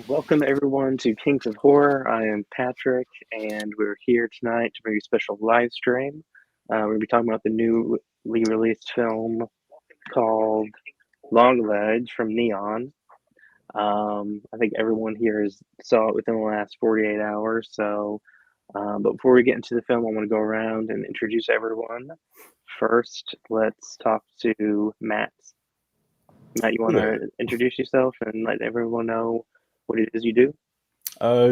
Welcome everyone to Kings of Horror. I am Patrick, and we're here tonight to bring you a special live stream. We're going to be talking about the newly released film called Longlegs from Neon. I think everyone here saw it within the last 48 hours. But before we get into the film, I want to go around and introduce everyone. First, let's talk to Matt. Matt, you want to introduce yourself and let everyone know what it is you do?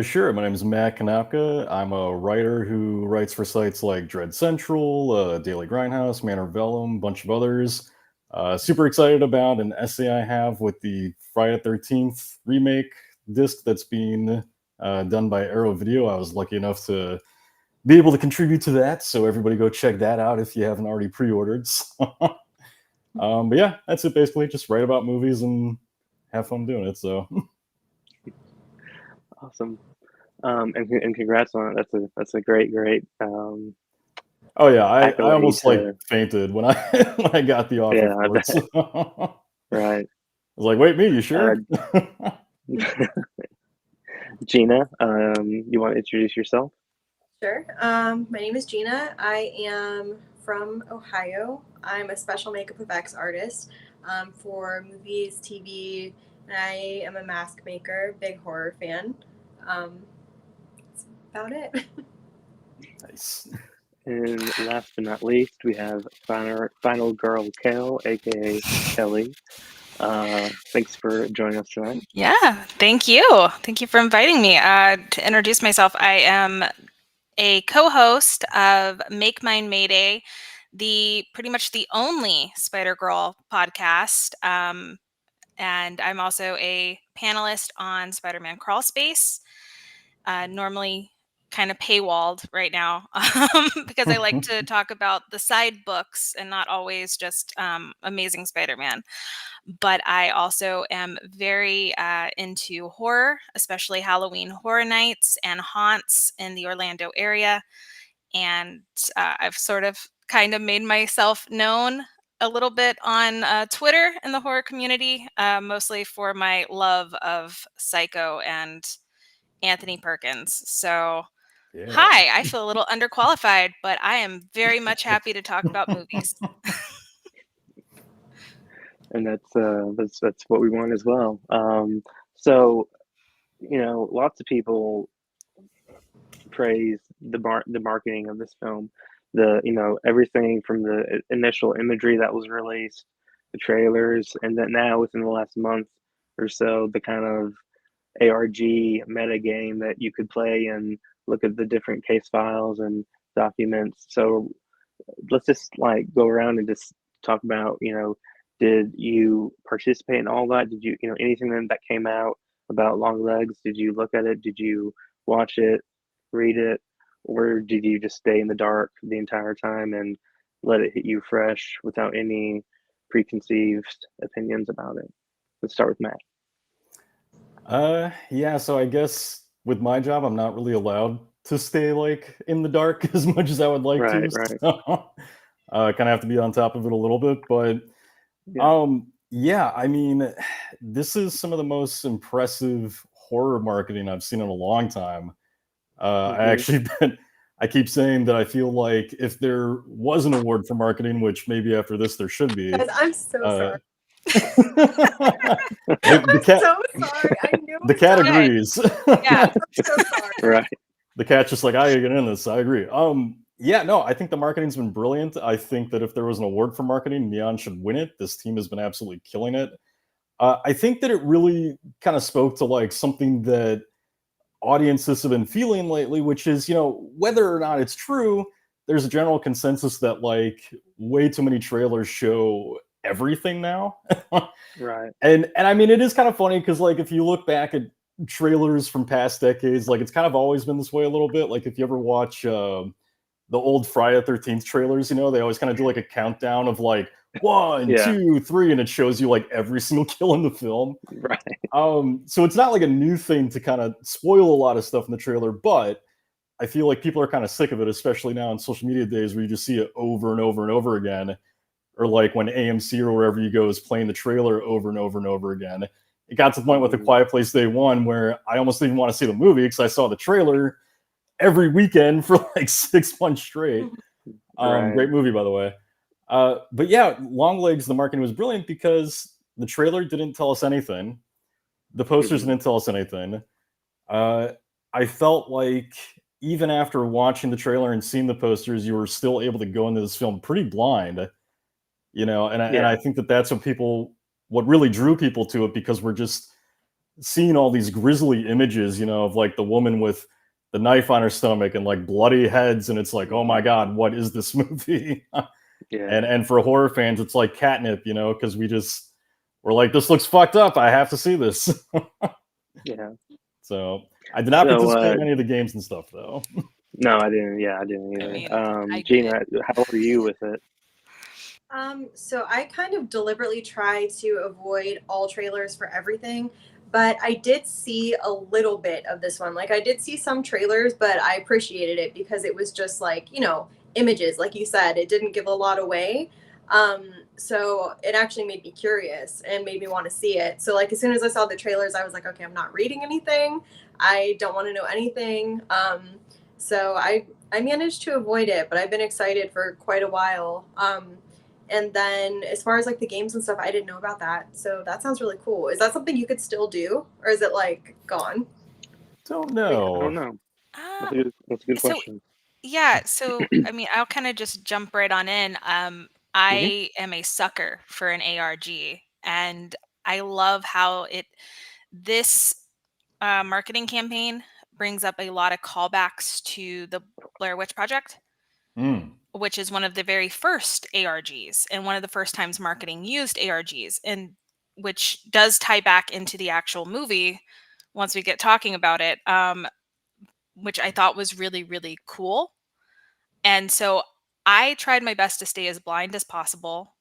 Sure. My name is Matt Kanapka. I'm a writer who writes for sites like Dread Central, Daily Grindhouse, Manor Vellum, a bunch of others. Super excited about an essay I have with the Friday 13th remake disc that's being done by Arrow Video. I was lucky enough to be able to contribute to that, so everybody go check that out if you haven't already pre-ordered. But yeah, that's it basically. Just write about movies and have fun doing it. So. Awesome. And congrats on it. That's a great. Oh yeah, I almost to, fainted when I when I got the offer. Yeah, So. Right. I was like, "Wait, me? You sure?" Gina, you want to introduce yourself? Sure. My name is Gina. I am from Ohio. I'm a special makeup effects artist for movies, TV, and I am a mask maker, big horror fan. That's about it. Nice. And last but not least, we have final girl Kel, aka Kelly. Thanks for joining us tonight. Yeah, thank you. Thank you for inviting me. To introduce myself, I am a co-host of Make Mine Mayday, pretty much the only Spider-Girl podcast. And I'm also a panelist on Spider-Man Crawl Space. Normally kind of paywalled right now because I like to talk about the side books and not always just Amazing Spider-Man. But I also am very into horror, especially Halloween Horror Nights and haunts in the Orlando area. And I've sort of kind of made myself known a little bit on Twitter in the horror community, mostly for my love of Psycho and Anthony Perkins. So, Yeah. Hi, I feel a little underqualified, but I am very much happy to talk about movies. And that's what we want as well. So, lots of people praise the marketing of this film. Everything from the initial imagery that was released, the trailers, and then now within the last month or so, the kind of ARG meta game that you could play and look at the different case files and documents. So let's just go around and just talk about, did you participate in all that? Did you, anything that came out about Longlegs? Did you look at it? Did you watch it, read it, or did you just stay in the dark the entire time and let it hit you fresh without any preconceived opinions about it? Let's start with Matt. Yeah, so I guess with my job, I'm not really allowed to stay in the dark as much as I would like to. Right. So, kind of have to be on top of it a little bit, but yeah, I mean, this is some of the most impressive horror marketing I've seen in a long time. I keep saying that I feel like if there was an award for marketing, which maybe after this there should be. Guys, I'm so sorry. The cat, so sorry. I knew the cat agrees. Yeah. I'm so sorry. Right. The cat's just like, I get in this. I agree. Yeah, no, I think the marketing's been brilliant. I think that if there was an award for marketing, Neon should win it. This team has been absolutely killing it. I think that it really kind of spoke to something that audiences have been feeling lately, which is, whether or not it's true, there's a general consensus that way too many trailers show everything now. Right. And I mean, it is kind of funny because if you look back at trailers from past decades, it's kind of always been this way a little bit. If you ever watch the old Friday 13th trailers, they always kind of do a countdown of 1, 2, 3, and it shows you every single kill in the film. Right. So it's not a new thing to kind of spoil a lot of stuff in the trailer, but I feel like people are kind of sick of it, especially now in social media days where you just see it over and over and over again. Or when AMC or wherever you go is playing the trailer over and over and over again. it got to the point with The Quiet Place Day 1 where I almost didn't want to see the movie because I saw the trailer every weekend for like 6 months straight. Right. Great movie, by the way. But yeah, Longlegs, the marketing was brilliant because the trailer didn't tell us anything. The posters didn't tell us anything. I felt like even after watching the trailer and seeing the posters, you were still able to go into this film pretty blind, you know. And I think that that's what really drew people to it, because we're just seeing all these grisly images, you know, of like the woman with the knife on her stomach and like bloody heads, and it's like, oh my god, what is this movie? And for horror fans, it's like catnip, you know, because we're like, this looks fucked up, I have to see this. So I did not participate in any of the games and stuff, though. No, I didn't. I didn't either. Gina, how are you with it? So I kind of deliberately try to avoid all trailers for everything, but I did see a little bit of this one. Like, I did see some trailers, but I appreciated it because it was just like, you know, images, like you said. It didn't give a lot away. So it actually made me curious and made me want to see it. So like, as soon as I saw the trailers, I was like, okay, I'm not reading anything. I don't want to know anything. So I managed to avoid it, but I've been excited for quite a while. And then as far as like the games and stuff, I didn't know about that. So that sounds really cool. Is that something you could still do, or is it like gone? Don't know. I don't know. That's a good question. Yeah. So, I mean, I'll kind of just jump right on in. I am a sucker for an ARG, and I love how this marketing campaign brings up a lot of callbacks to the Blair Witch Project, which is one of the very first ARGs and one of the first times marketing used ARGs, and which does tie back into the actual movie once we get talking about it, which I thought was really, really cool. And so I tried my best to stay as blind as possible.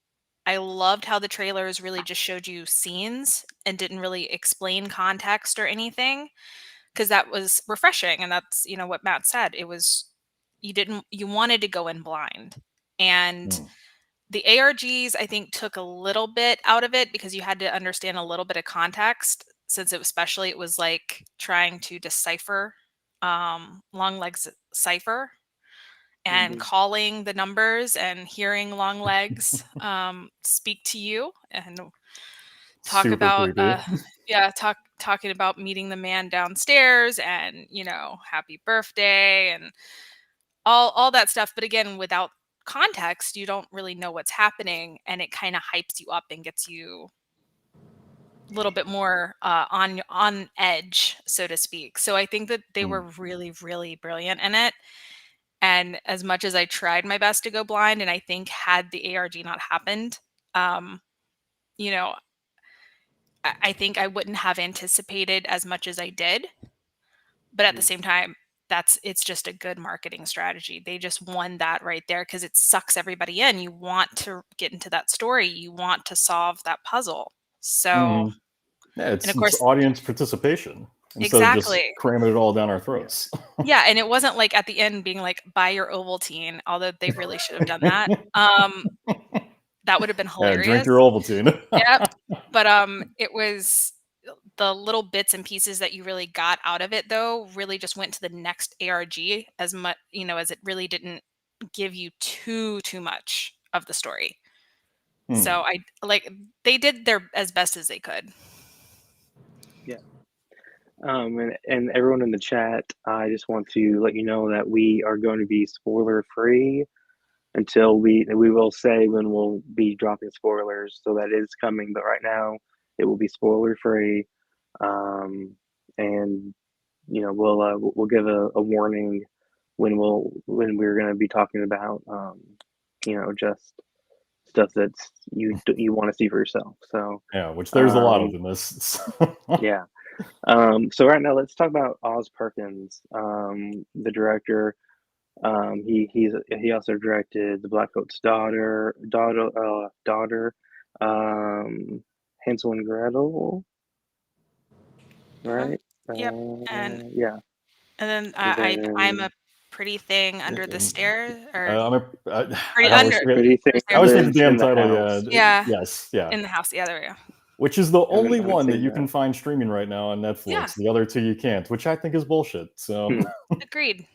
I loved how the trailers really just showed you scenes and didn't really explain context or anything, because that was refreshing. And that's, you know, what Matt said. It was, you wanted to go in blind. And the ARGs, I think, took a little bit out of it because you had to understand a little bit of context, since it was like trying to decipher Longlegs' cipher and calling the numbers and hearing Longlegs speak to you and talk Super about creepy. talking about meeting the man downstairs and, you know, happy birthday and all that stuff. But again, without context, you don't really know what's happening, and it kind of hypes you up and gets you a little bit more on edge, so to speak. So I think that they were really, really brilliant in it. And as much as I tried my best to go blind, and I think had the ARG not happened, you know, I think I wouldn't have anticipated as much as I did. But at the same time, it's just a good marketing strategy. They just won that right there because it sucks everybody in. You want to get into that story. You want to solve that puzzle. So, yeah, and of course, it's audience participation instead of just cramming it all down our throats. Yeah, and it wasn't like at the end being like, buy your Ovaltine, although they really should have done that. That would have been hilarious. Yeah, drink your Ovaltine. Yep. But it was the little bits and pieces that you really got out of it, though, really just went to the next ARG as much, you know, as it really didn't give you too much of the story. So they did their as best as they could. Yeah. And everyone in the chat, I just want to let you know that we are going to be spoiler free until we will say when we'll be dropping spoilers. So that is coming, but right now it will be spoiler free. And you know, we'll give a warning when we're going to be talking about you know, just stuff that's you want to see for yourself. So yeah, which there's a lot of in this. Yeah. So right now let's talk about Oz Perkins, the director. He also directed The Blackcoat's Daughter, Hansel and Gretel, right? Yep. And yeah. And then I'm a Pretty Thing Under the Stairs, or I always forget the damn title. Yeah. Yeah. Yes. Yeah. In the House. Yeah, there we go. Which is the only haven't one that seen you that. can find streaming right now on Netflix. Yeah. The other two you can't, which I think is bullshit. So Agreed.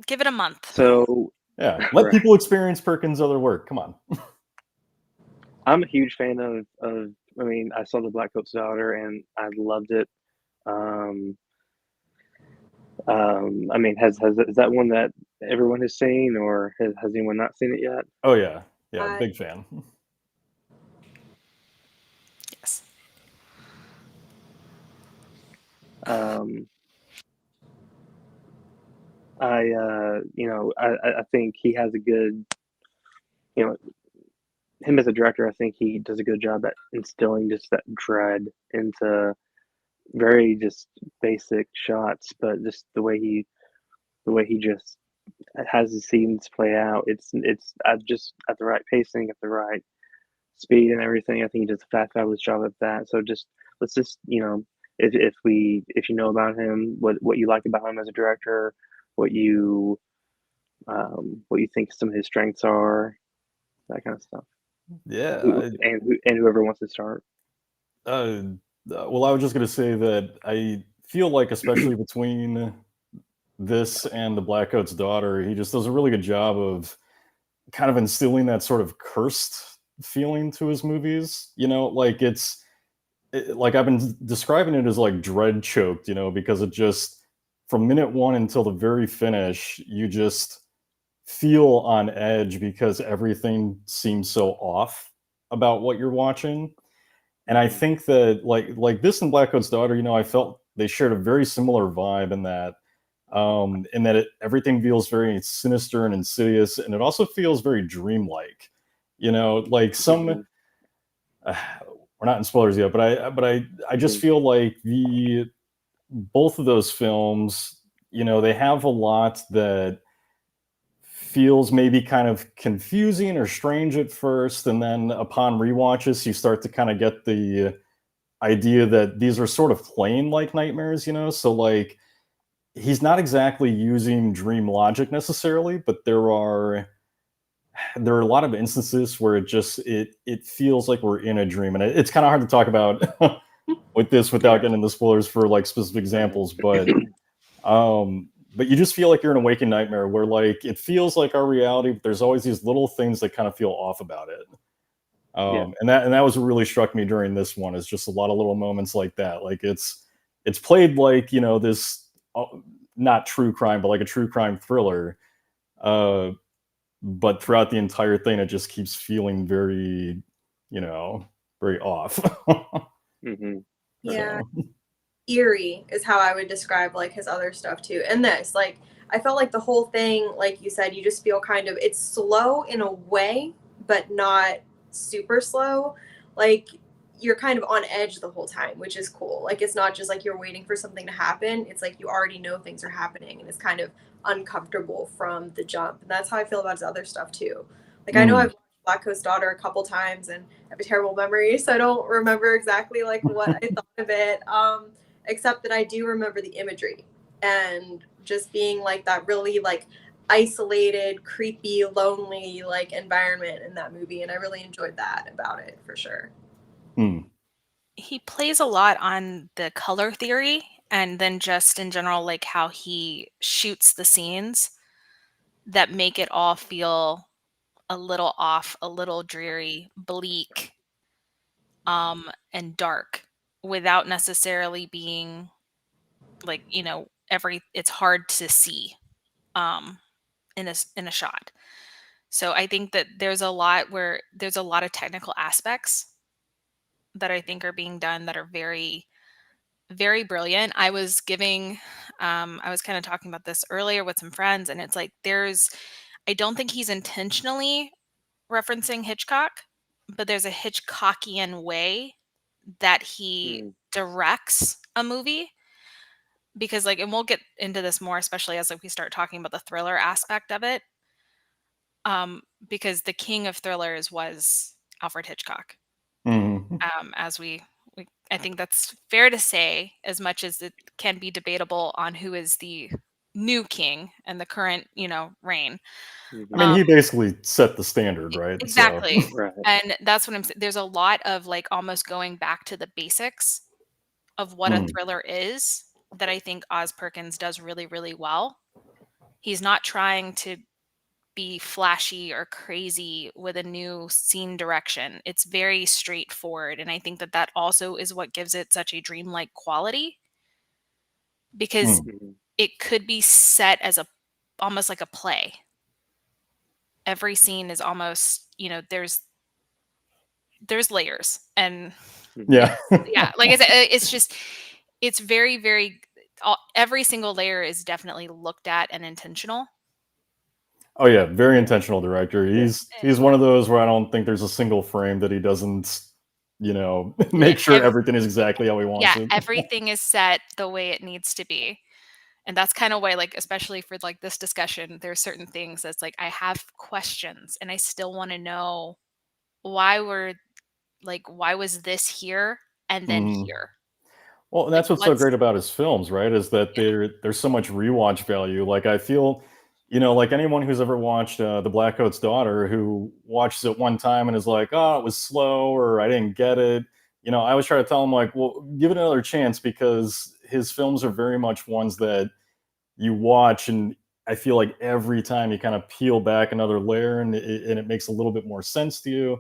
Give it a month. So yeah, let right. people experience Perkins' other work. Come on. I'm a huge fan of. I mean, I saw The Black Coat's Daughter, and I loved it. I mean, is that one that everyone has seen, or has anyone not seen it yet? Oh yeah, big fan. Yes. I think he has a good, him as a director. I think he does a good job at instilling just that dread into very just basic shots, but just the way he just has the scenes play out. It's just at the right pacing, at the right speed, and everything. I think he does a fabulous job at that. So let's just if you know about him, what you like about him as a director, what you think some of his strengths are, that kind of stuff. Yeah, And whoever wants to start. well, I was just gonna say that I feel like, especially between this and The Black Coat's Daughter, he just does a really good job of kind of instilling that sort of cursed feeling to his movies. Like like I've been describing it as like dread choked, because it just, from minute one until the very finish, you just feel on edge because everything seems so off about what you're watching. And I think that like this and Black Coat's Daughter, I felt they shared a very similar vibe in that everything feels very sinister and insidious, and it also feels very dreamlike. Like some we're not in spoilers yet, but I just feel like both of those films, they have a lot that feels maybe kind of confusing or strange at first, and then upon rewatches you start to kind of get the idea that these are sort of playing like nightmares. So like he's not exactly using dream logic necessarily, but there are a lot of instances where it feels like we're in a dream, and it's kind of hard to talk about with this without getting into spoilers for like specific examples, but you just feel like you're in a waking nightmare where like it feels like our reality, but there's always these little things that kind of feel off about it. And that was what really struck me during this one, is just a lot of little moments like that. Like it's played like, this not true crime, but like a true crime thriller. But throughout the entire thing, it just keeps feeling very, very off. Yeah. Eerie is how I would describe like his other stuff too. And this, like, I felt like the whole thing, like you said, you just feel kind of, it's slow in a way, but not super slow. Like you're kind of on edge the whole time, which is cool. Like it's not just like you're waiting for something to happen. It's like you already know things are happening, and it's kind of uncomfortable from the jump. And that's how I feel about his other stuff too. Like I know I've watched Black Coat's Daughter a couple times, and I have a terrible memory, so I don't remember exactly like what I thought of it. Except that I do remember the imagery and just being like that really like isolated, creepy, lonely like environment in that movie, and I really enjoyed that about it for sure. He plays a lot on the color theory, and then just in general like how he shoots the scenes that make it all feel a little off, a little dreary, bleak, and dark, without necessarily being like, it's hard to see in a shot. So I think that there's a lot of technical aspects that I think are being done that are very, very brilliant. I was kind of talking about this earlier with some friends, and it's like I don't think he's intentionally referencing Hitchcock, but there's a Hitchcockian way that he directs a movie, because like, and we'll get into this more, especially as like we start talking about the thriller aspect of it, because the king of thrillers was Alfred Hitchcock. As I think that's fair to say, as much as it can be debatable on who is the new king and the current, reign. I mean, he basically set the standard, right? Exactly. So. Right. And that's what I'm saying. There's a lot of like almost going back to the basics of what a thriller is that I think Oz Perkins does really, really well. He's not trying to be flashy or crazy with a new scene direction. It's very straightforward. And I think that that also is what gives it such a dreamlike quality, because it could be set as almost like a play. Every scene is almost, there's layers, and Yeah. like I said, it's very, very, every single layer is definitely looked at and intentional. Oh yeah, very intentional director. He's one of those where I don't think there's a single frame that he doesn't, make sure everything is exactly how he wants it. Everything is set the way it needs to be. And that's kind of why, like, especially for like this discussion, there's certain things that's like, I have questions and I still want to know why was this here and then here? Well, and that's what's so great about his films, right? Is that there's so much rewatch value. Like I feel, like anyone who's ever watched The Blackcoat's Daughter, who watches it one time and is like, oh, it was slow or I didn't get it. I always try to tell him like, well, give it another chance, because his films are very much ones that you watch and I feel like every time you kind of peel back another layer and it makes a little bit more sense to you.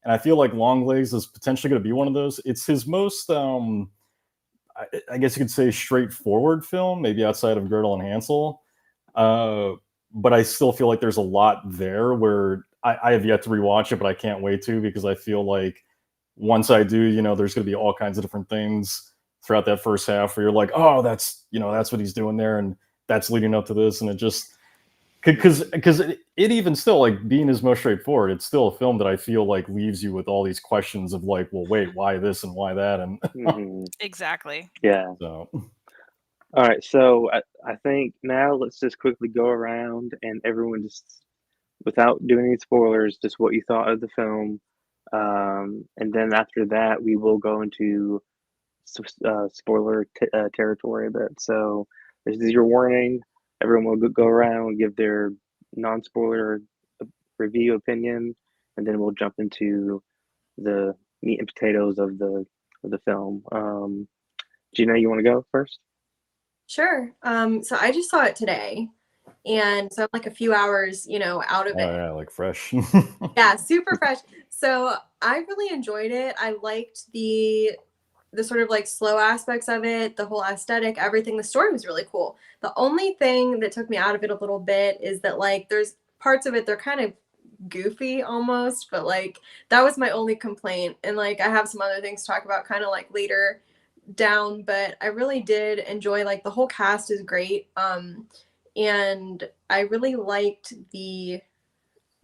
And I feel like Longlegs is potentially going to be one of those. It's his most, I guess you could say, straightforward film, maybe outside of Gretel and Hansel. But I still feel like there's a lot there where I have yet to rewatch it, but I can't wait to, because I feel like once I do, there's going to be all kinds of different things throughout that first half where you're like, oh, that's what he's doing there, and that's leading up to this, and it just because it even still, like, being his most straightforward, it's still a film that I feel like leaves you with all these questions of like, well, wait, why this and why that, and Exactly. Yeah. so. All right, so I think now let's just quickly go around and everyone just, without doing any spoilers, just what you thought of the film, and then after that we will go into spoiler territory a bit. So this is your warning. Everyone will go around and give their non-spoiler review opinion, and then we'll jump into the meat and potatoes of the film. Gina, you want to go first? Sure. So I just saw it today, and so I'm like a few hours, out of it. Oh yeah, like fresh. Yeah, super fresh. So I really enjoyed it. I liked the sort of like slow aspects of it, the whole aesthetic, everything. The story was really cool. The only thing that took me out of it a little bit is that like there's parts of it, they're kind of goofy almost, but like that was my only complaint. And like I have some other things to talk about kind of like later down, but I really did enjoy, like, the whole cast is great. And I really liked the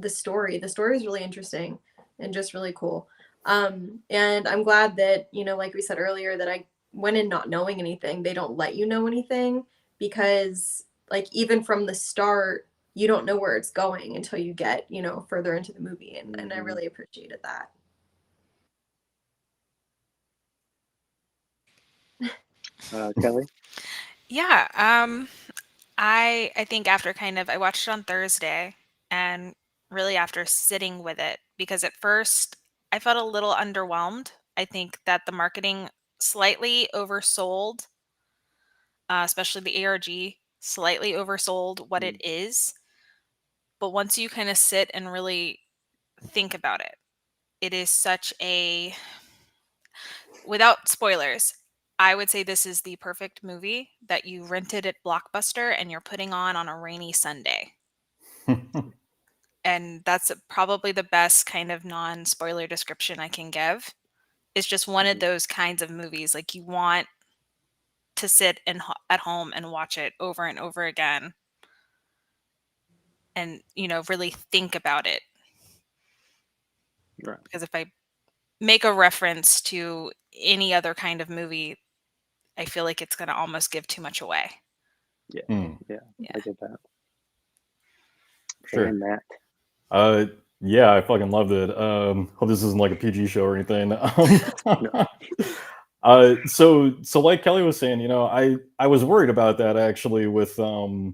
story. The story is really interesting and just really cool. And I'm glad that, like we said earlier, that I went in not knowing anything. They don't let you know anything, because like even from the start, you don't know where it's going until you get, further into the movie. And I really appreciated that. Kelly? Yeah. I think after I watched it on Thursday, and really after sitting with it, because at first I felt a little underwhelmed. I think that the marketing slightly oversold, especially the ARG, slightly oversold what it is. But once you kind of sit and really think about it, it is such a, without spoilers, I would say this is the perfect movie that you rented at Blockbuster and you're putting on a rainy Sunday. And that's probably the best kind of non-spoiler description I can give. It's just one of those kinds of movies, like, you want to sit at home and watch it over and over again and, really think about it. Right. Because if I make a reference to any other kind of movie, I feel like it's going to almost give too much away. Yeah, Yeah. I get that. Sure. And Matt? Yeah, I fucking loved it. Hope this isn't like a PG show or anything. So like Kelly was saying, I was worried about that actually with I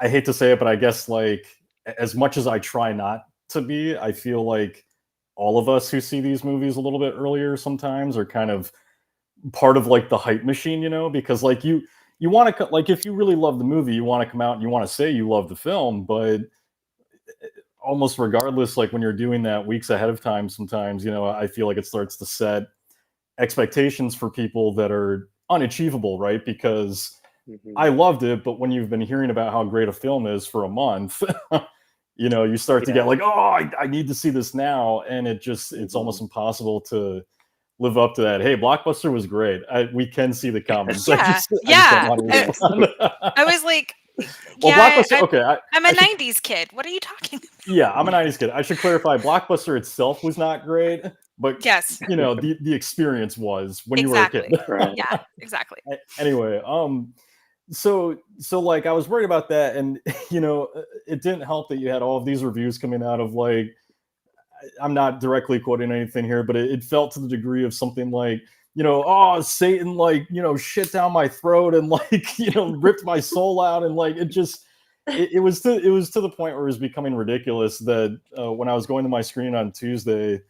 hate to say it, but I guess like as much as I try not to be, I feel like all of us who see these movies a little bit earlier sometimes are kind of part of like the hype machine, because like you want to like if you really love the movie, you want to come out and you want to say you love the film, but almost regardless, like when you're doing that weeks ahead of time, sometimes I feel like it starts to set expectations for people that are unachievable, right? Because I loved it, but when you've been hearing about how great a film is for a month, you start to get like, oh, I need to see this now, and it's almost impossible to live up to that. Hey, Blockbuster was great. We can see the comments. Yeah, I just don't want to respond. I was like, well, yeah, Blockbuster. Okay, I'm a '90s kid. What are you talking about? Yeah, I'm a '90s kid. I should clarify. Blockbuster itself was not great, but yes, the experience was when exactly. you were a kid. Yeah, exactly. Anyway, so like I was worried about that, and it didn't help that you had all of these reviews coming out of like, I'm not directly quoting anything here, but it felt to the degree of something like, oh, Satan, like, shit down my throat and like, ripped my soul out, and like it was to the point where it was becoming ridiculous that when I was going to my screen on Tuesday,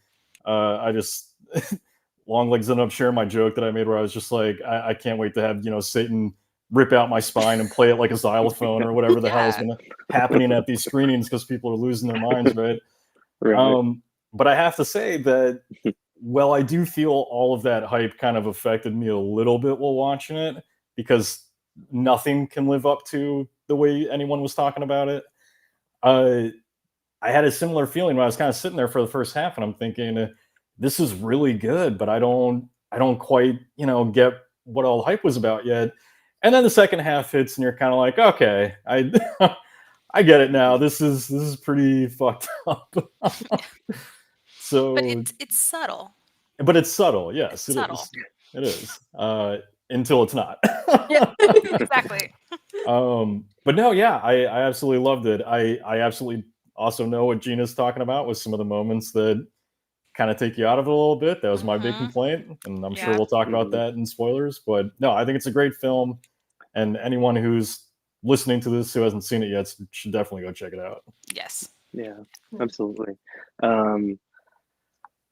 I just Longlegs ended up sharing my joke that I made where I was just like, I can't wait to have Satan rip out my spine and play it like a xylophone or whatever the hell is happening at these screenings because people are losing their minds, right? But I have to say that well, I do feel all of that hype kind of affected me a little bit while watching it, because nothing can live up to the way anyone was talking about it. I had a similar feeling when I was kind of sitting there for the first half, and I'm thinking, this is really good, but I don't quite, get what all the hype was about yet. And then the second half hits, and you're kind of like, okay, I get it now. This is pretty fucked up. So, but it's subtle. But it's subtle, yes, it's subtle. It is. Until it's not. Yeah, exactly. But no, yeah, I absolutely loved it. I absolutely also know what Gina's talking about with some of the moments that kind of take you out of it a little bit. That was my big complaint, and I'm sure we'll talk about that in spoilers. But no, I think it's a great film, and anyone who's listening to this who hasn't seen it yet should definitely go check it out. Yes. Yeah, absolutely.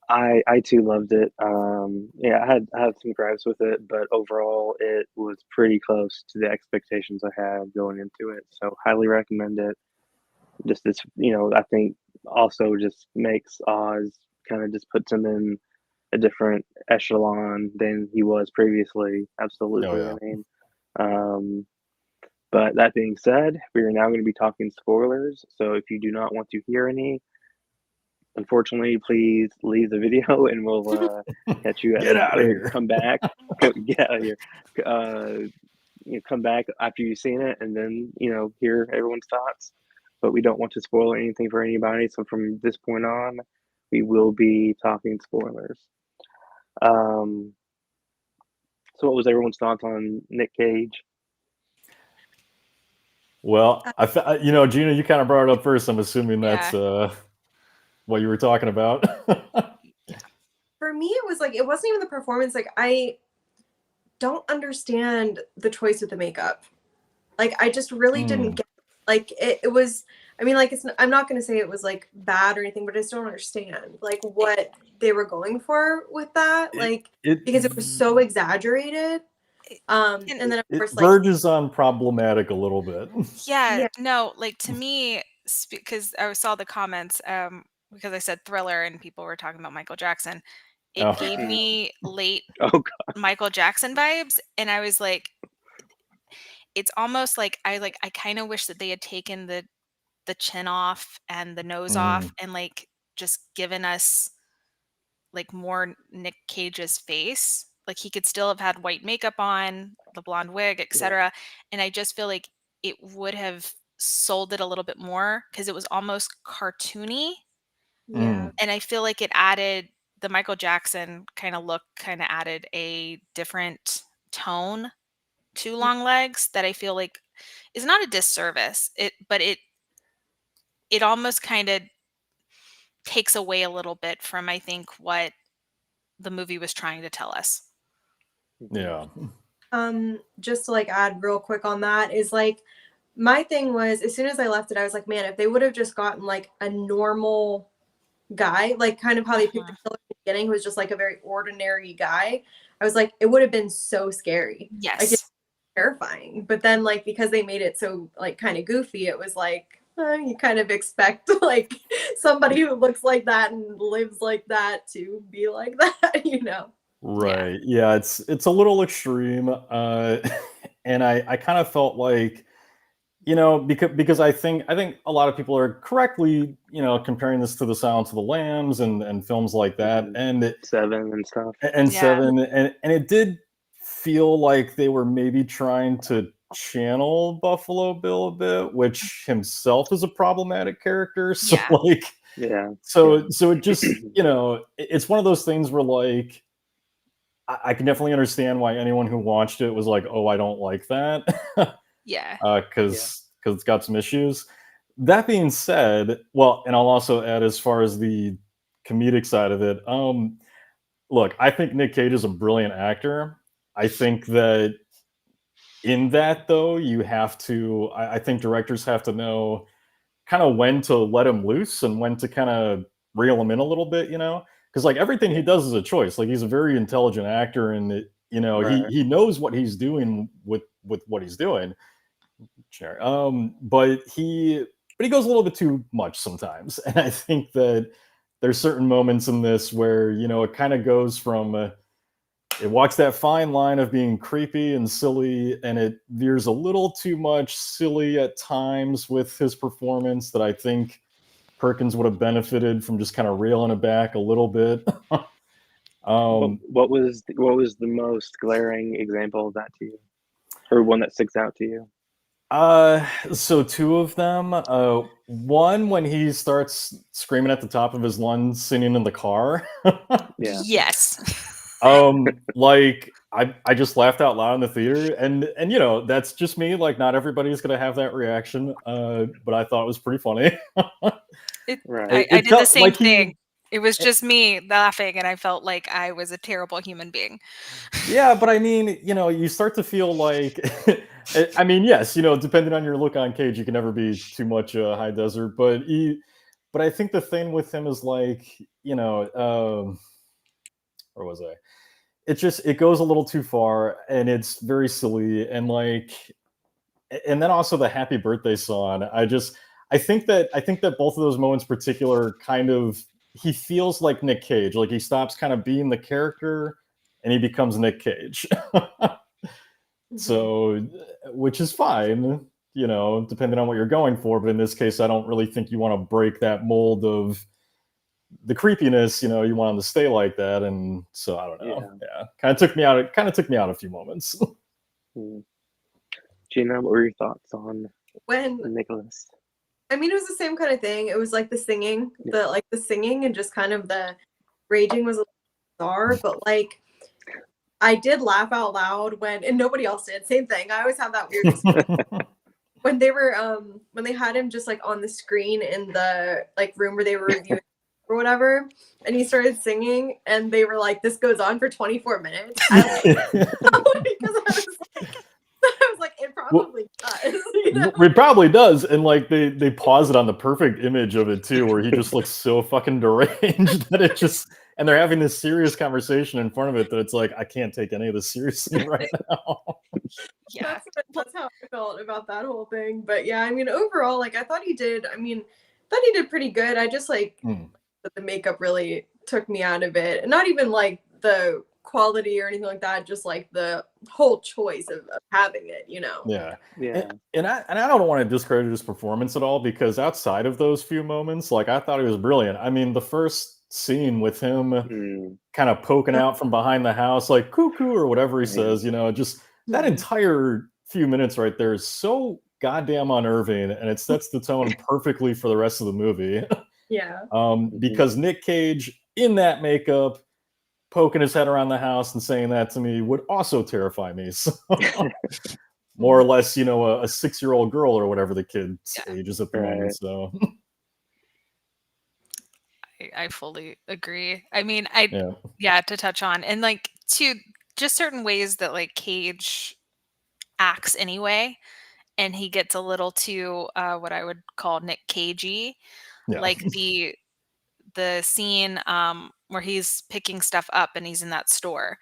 I too loved it. Yeah, I had some gripes with it, but overall it was pretty close to the expectations I had going into it. So highly recommend it. Just this, I think also just makes Oz, kind of just puts him in a different echelon than he was previously. Absolutely. Oh, yeah. I mean, but that being said, we are now going to be talking spoilers. So if you do not want to hear any, unfortunately, please leave the video and we'll catch you. Get out of here. Come back. Get out of here. Come back after you've seen it, and then hear everyone's thoughts. But we don't want to spoil anything for anybody. So from this point on, we will be talking spoilers. So what was everyone's thoughts on Nick Cage? Well, Gina, you kind of brought it up first. I'm assuming that's what you were talking about. For me, it was like, it wasn't even the performance. Like, I don't understand the choice with the makeup. Like, I just really didn't get, like, it was, I mean, like, I'm not going to say it was like bad or anything, but I just don't understand like what they were going for with that. Like, because it was so exaggerated. And then of course, like, verges on problematic a little bit. Yeah, no, like to me, because I saw the comments, because I said Thriller and people were talking about Michael Jackson. It gave me late Michael Jackson vibes, and I was like, it's almost like I kind of wish that they had taken the chin off and the nose off, and like just given us like more Nick Cage's face. Like he could still have had white makeup on, the blonde wig, etc. And I just feel like it would have sold it a little bit more because it was almost cartoony. Yeah. And I feel like it added the Michael Jackson kind of look, kind of added a different tone to Longlegs that I feel like is not a disservice. But it almost kind of takes away a little bit from, I think, what the movie was trying to tell us. Yeah. Just to like add real quick on that is like, my thing was, as soon as I left it, I was like, man, if they would have just gotten like a normal guy, like kind of how they picked the killer at the beginning, who was just like a very ordinary guy, I was like, it would have been so scary. Yes. Like, it's terrifying. But then like, because they made it so like kind of goofy, it was like, you kind of expect like somebody who looks like that and lives like that to be like that, you know? Right. Yeah, it's a little extreme. And I kind of felt like, you know, because I think a lot of people are correctly, you know, comparing this to the Silence of the Lambs and films like that, and Seven and stuff. and Yeah. Seven, and it did feel like they were maybe trying to channel Buffalo Bill a bit, which himself is a problematic character. So Yeah. like, Yeah. so it just, you know, it's one of those things where like, I can definitely understand why anyone who watched it was like, oh, I don't like that. Yeah. Because it's got some issues. That being said, well, and I'll also add as far as the comedic side of it, look, I think Nick Cage is a brilliant actor. I think that in that, though, you have to, I think directors have to know kind of when to let him loose and when to kind of reel him in a little bit, you know? Because like everything he does is a choice. Like he's a very intelligent actor, and it, you know, Right. he knows what he's doing with what he's doing. Sure. But he goes a little bit too much sometimes, and I think that there's certain moments in this where, you know, it kind of goes from it walks that fine line of being creepy and silly, and it veers a little too much silly at times with his performance that I think Perkins would have benefited from just kind of reeling it back a little bit. What was the most glaring example of that to you, or one that sticks out to you? So two of them. One, when he starts screaming at the top of his lungs, singing in the car. Yeah. Yes. Like I just laughed out loud in the theater, and you know, that's just me. Like, not everybody's gonna have that reaction. But I thought it was pretty funny. Right. I did the felt same like thing. It was just me laughing, and I felt like I was a terrible human being. Yeah, but I mean, you know, you start to feel like, I mean, yes, you know, depending on your look on Cage, you can never be too much high desert, but I think the thing with him is like, you know, where was I? It goes a little too far, and it's very silly, and like, and then also the happy birthday song. I think that both of those moments in particular kind of, he feels like Nick Cage, like he stops kind of being the character and he becomes Nick Cage. So, which is fine, you know, depending on what you're going for. But in this case, I don't really think you want to break that mold of the creepiness. You know, you want him to stay like that, and so I don't know. Yeah, kind of took me out. It kind of took me out a few moments. Gina, what were your thoughts on When Nicolas? I mean, it was the same kind of thing. It was like the singing, the singing, and just kind of the raging was a little bizarre. But like, I did laugh out loud when, and nobody else did. Same thing. I always have that weird when they were when they had him just like on the screen in the like room where they were reviewing or whatever, and he started singing, and they were like, "This goes on for 24 minutes." I was like, it probably does. You know? It probably does, and like they pause it on the perfect image of it too, where he just looks so fucking deranged that it just, and they're having this serious conversation in front of it that it's like, I can't take any of this seriously right now. Yeah, that's how I felt about that whole thing. But yeah, I mean, overall, like I thought he did pretty good. I just like that the makeup really took me out of it, and not even like the quality or anything like that, just like the whole choice of having it, you know. Yeah. Yeah. And I don't want to discredit his performance at all, because outside of those few moments, like, I thought he was brilliant. I mean, the first scene with him kind of poking out from behind the house, like cuckoo or whatever he says, you know, just that entire few minutes right there is so goddamn unnerving, and it sets the tone perfectly for the rest of the movie. Yeah. Because Nick Cage in that makeup poking his head around the house and saying that to me would also terrify me. So, more or less, you know, a 6-year-old girl or whatever the kid's age is at the moment. So I fully agree. I mean, Yeah. to touch on, and like to just certain ways that like Cage acts anyway, and he gets a little too what I would call Nick Cagey, Yeah. like the scene where he's picking stuff up and he's in that store.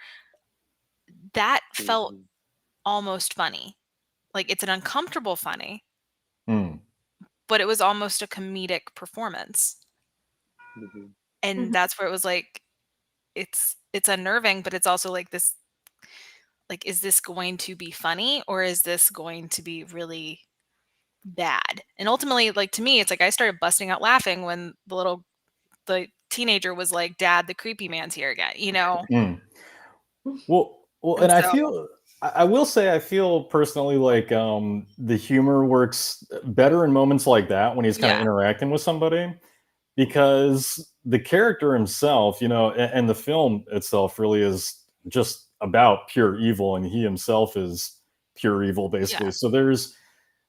That felt almost funny. Like it's an uncomfortable funny, but it was almost a comedic performance. And that's where it was like it's unnerving, but it's also like this, like, is this going to be funny or is this going to be really bad? And ultimately, like, to me, it's like I started busting out laughing when the teenager was like, "Dad, the creepy man's here again," you know? Well, and I will say I feel personally like the humor works better in moments like that when he's kind of interacting with somebody, because the character himself, you know, and the film itself really is just about pure evil, and he himself is pure evil basically. Yeah.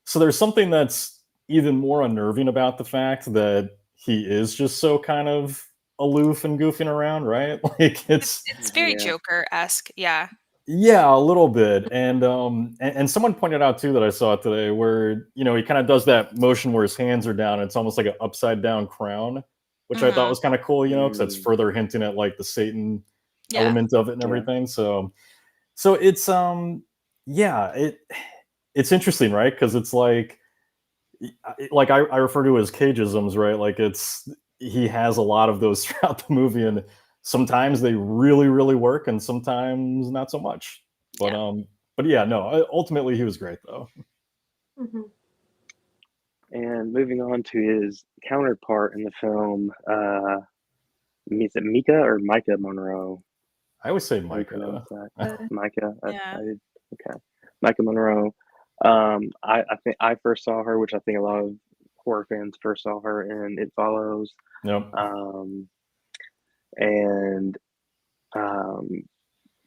So there's something that's even more unnerving about the fact that he is just so kind of aloof and goofing around, right? Like It's very Joker-esque, yeah. Yeah, a little bit. And someone pointed out too that I saw today where, you know, he kind of does that motion where his hands are down. It's almost like an upside down crown, which I thought was kind of cool, you know, because that's further hinting at like the Satan element of it and everything. So it's it's interesting, right? Because it's like I refer to it as cageisms, right? Like he has a lot of those throughout the movie, and sometimes they really, really work, and sometimes not so much. But yeah, no. Ultimately, he was great, though. And moving on to his counterpart in the film, is it Mika or Maika Monroe? I always say How do you Maika. pronounce that? Maika. Yeah. Okay. Maika Monroe. I think I first saw her, which I think a lot of horror fans first saw her in It Follows. Yep.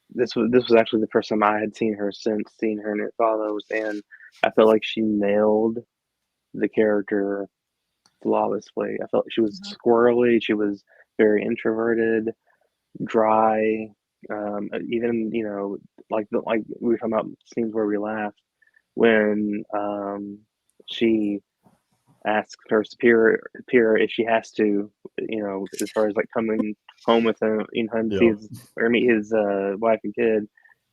This was actually the first time I had seen her since seeing her in It Follows, and I felt like she nailed the character flawlessly. I felt she was squirrely. She was very introverted, dry. Even, you know, like we were talking about scenes where we laughed when she asks her superior if she has to, you know, as far as like coming home with him, you know, see meet his wife and kid.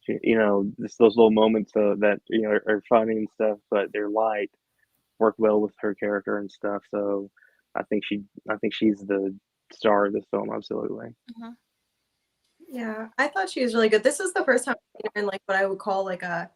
You know, those little moments that, you know, are funny and stuff, but they're light, work well with her character and stuff. So I think she's the star of this film, absolutely. Yeah, I thought she was really good. This is the first time I've seen her in like what I would call like a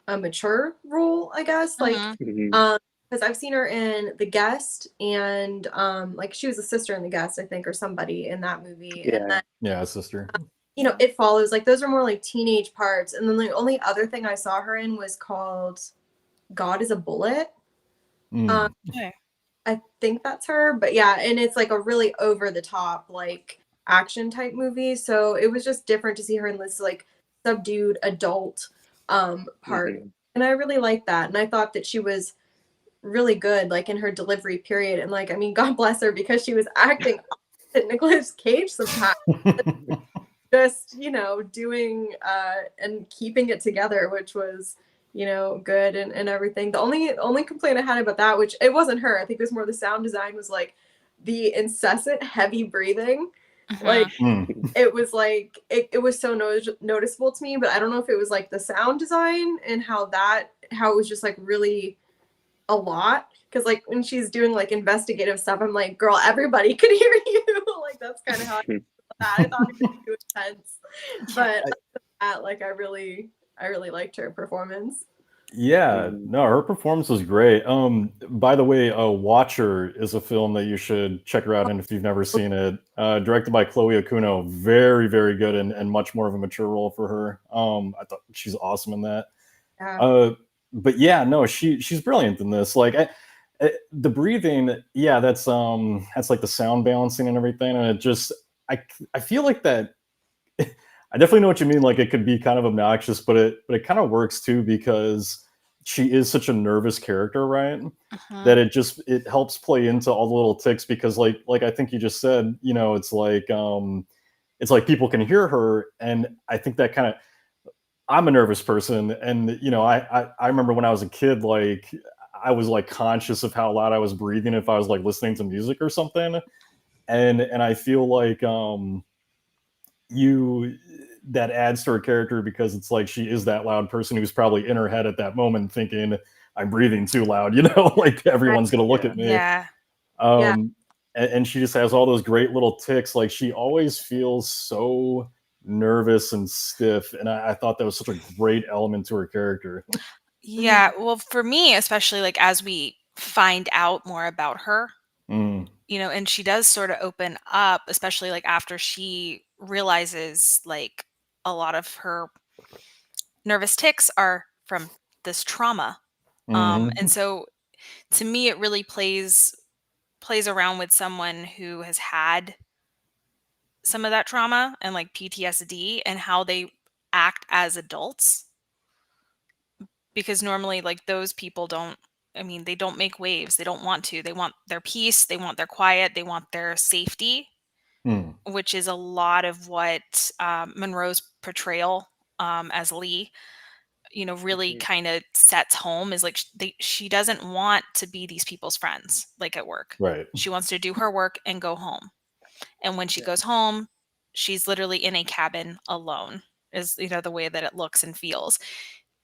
mature role, I guess. Like, because I've seen her in The Guest, and like she was a sister in The Guest, I think, or somebody in that movie. Yeah. And then, a sister. You know, It Follows. Like those are more like teenage parts. And then the only other thing I saw her in was called God is a Bullet. Okay. I think that's her, but yeah, and it's like a really over the top like action type movie. So it was just different to see her in this like subdued adult part. And I really liked that. And I thought that she was really good, like in her delivery period. And like, I mean, God bless her, because she was acting opposite Nicolas Cage sometimes. Just, you know, doing and keeping it together, which was, you know, good and everything. The only complaint I had about that, which it wasn't her, I think it was more the sound design, was like the incessant heavy breathing. Like it was like it was so noticeable to me, but I don't know if it was like the sound design and how it was just like really a lot. Because like when she's doing like investigative stuff, I'm like, girl, everybody could hear you. Like that's kind of how I felt that. I thought it was too intense, but that, like I really liked her performance. Yeah, no, her performance was great. By the way, Watcher is a film that you should check her out, and if you've never seen it, directed by Chloe Okuno, very, very good and much more of a mature role for her. I thought she's awesome in that. But yeah, no, she's brilliant in this. Like the breathing, yeah, that's like the sound balancing and everything, and it just I feel like that. I definitely know what you mean. Like it could be kind of obnoxious, but it kind of works too, because she is such a nervous character, right? Mhm. That it helps play into all the little ticks because like I think you just said, it's like people can hear her, and I think that kind of I'm a nervous person, and I remember when I was a kid, like I was like conscious of how loud I was breathing if I was like listening to music or something, and I feel like you that adds to her character because it's like she is that loud person who's probably in her head at that moment thinking I'm breathing too loud, like everyone's gonna look Yeah. at me. Yeah. Yeah. And she just has all those great little ticks. Like she always feels so nervous and stiff, and I thought that was such a great element to her character. Yeah. Well, for me, especially like as we find out more about her, Mm, and she does sort of open up, especially like after she realizes like a lot of her nervous tics are from this trauma. And mhm, so to me, it really plays around with someone who has had some of that trauma and like PTSD and how they act as adults, because normally like those people don't, I mean, they don't make waves, they don't want to, they want their peace, they want their quiet, they want their safety, mm, which is a lot of what Monroe's portrayal as Lee, really Mhm. kind of sets home, is like she doesn't want to be these people's friends like at work. right. She wants to do her work and go home. And when she Yeah. goes home, she's literally in a cabin alone, is the way that it looks and feels.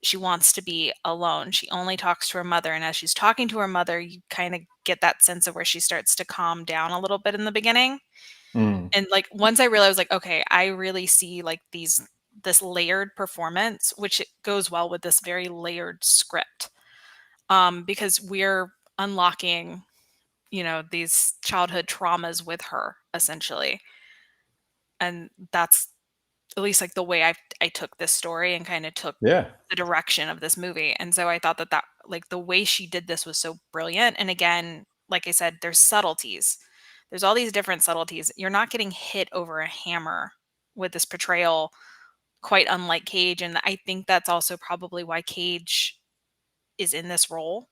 She wants to be alone. She only talks to her mother, and as she's talking to her mother, you kind of get that sense of where she starts to calm down a little bit in the beginning. Mm, And like once I realized like, okay, I really see like this layered performance, which it goes well with this very layered script. Because we're unlocking, these childhood traumas with her essentially. And that's at least like the way I took this story and kind of took yeah. the direction of this movie. And so I thought that like the way she did this was so brilliant. And again, like I said, there's subtleties. There's all these different subtleties. You're not getting hit over a hammer with this portrayal, quite unlike Cage. And I think that's also probably why Cage is in this role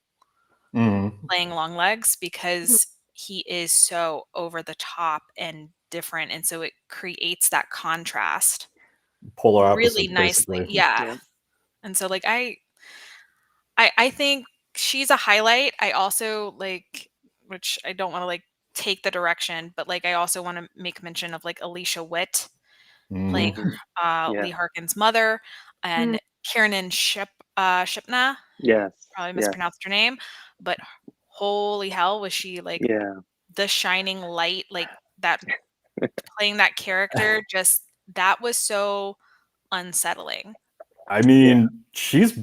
Mhm. playing Longlegs, because he is so over the top and different. And so it creates that contrast Polar really opposites, nicely. basically. Yeah. Yeah. And so like I think she's a highlight. I also like, which I don't want to like take the direction, but like I also want to make mention of like Alicia Witt playing Mhm. Mhm. Lee Yeah. Harkin's mother, Mm. and Kiernan Shipna. Yes. Probably Yes. mispronounced her name, but holy hell, was she like Yeah. the shining light, like that, playing that character, just that was so unsettling. I Yeah. mean, she's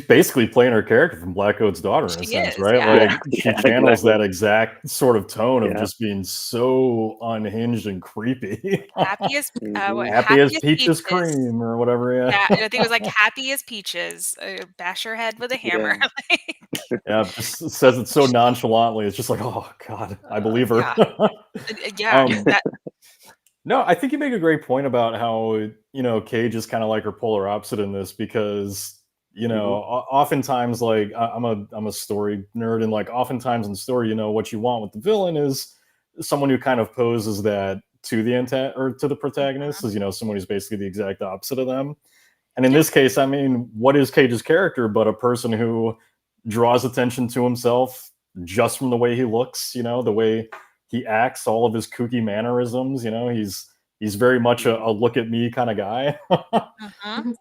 basically playing her character from Black Coat's daughter in a She sense, is, right? yeah. Yeah. Like she Yeah. channels Exactly. that exact sort of tone of Yeah. just being so unhinged and creepy. Happy as Mhm. Happy as happy as peaches peaches. cream or whatever, yeah. Yeah, I think it was like happy as peaches. Bash her head with a hammer. Yeah. Like, Yeah, just says it so nonchalantly. It's just like, oh God, I believe her. yeah, yeah. um, That no, I think you make a great point about how Cage is kind of like her polar opposite in this because Mhm. oftentimes like I'm a story nerd and like oftentimes in story what you want with the villain is someone who kind of poses that to the or to the protagonist is someone who's basically the exact opposite of them. And in yeah. this case, I mean, what is Cage's character but a person who draws attention to himself just from the way he looks, the way he acts, all of his kooky mannerisms, he's very much a Mhm. look at me kind of guy.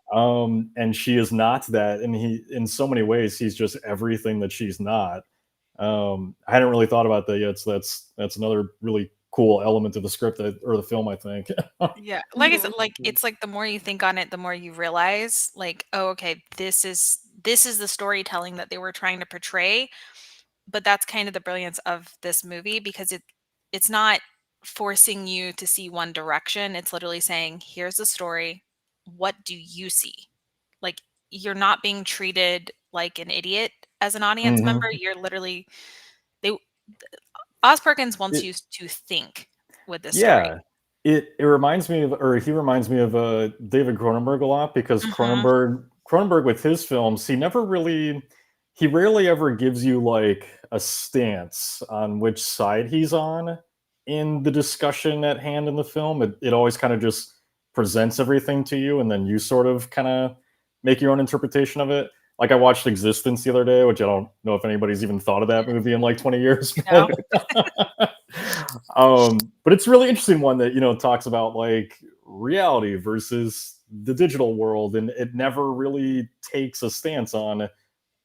Mhm. And she is not that, and he in so many ways he's just everything that she's not. I hadn't really thought about that yet, so that's another really cool element of the script or the film, I think. Yeah. Like I said, like Mhm. it's like the more you think on it, the more you realize, like, oh, okay, this is the storytelling that they were trying to portray. But that's kind of the brilliance of this movie, because it's not forcing you to see one direction. It's literally saying, here's the story. What do you see? Like, you're not being treated like an idiot as an audience member. Mhm. You're literally they Oz Perkins wants It, you to think with this story. Yeah, it reminds me of, or he reminds me of David Cronenberg a lot because Mhm. Cronenberg with his films, he never really he rarely ever gives you like a stance on which side he's on in the discussion at hand in the film. It always kind of just presents everything to you, and then you sort of kind of make your own interpretation of it. Like I watched Existence the other day, which I don't know if anybody's even thought of that movie in like 20 years. No. But it's a really interesting one that, talks about like reality versus the digital world, and it never really takes a stance on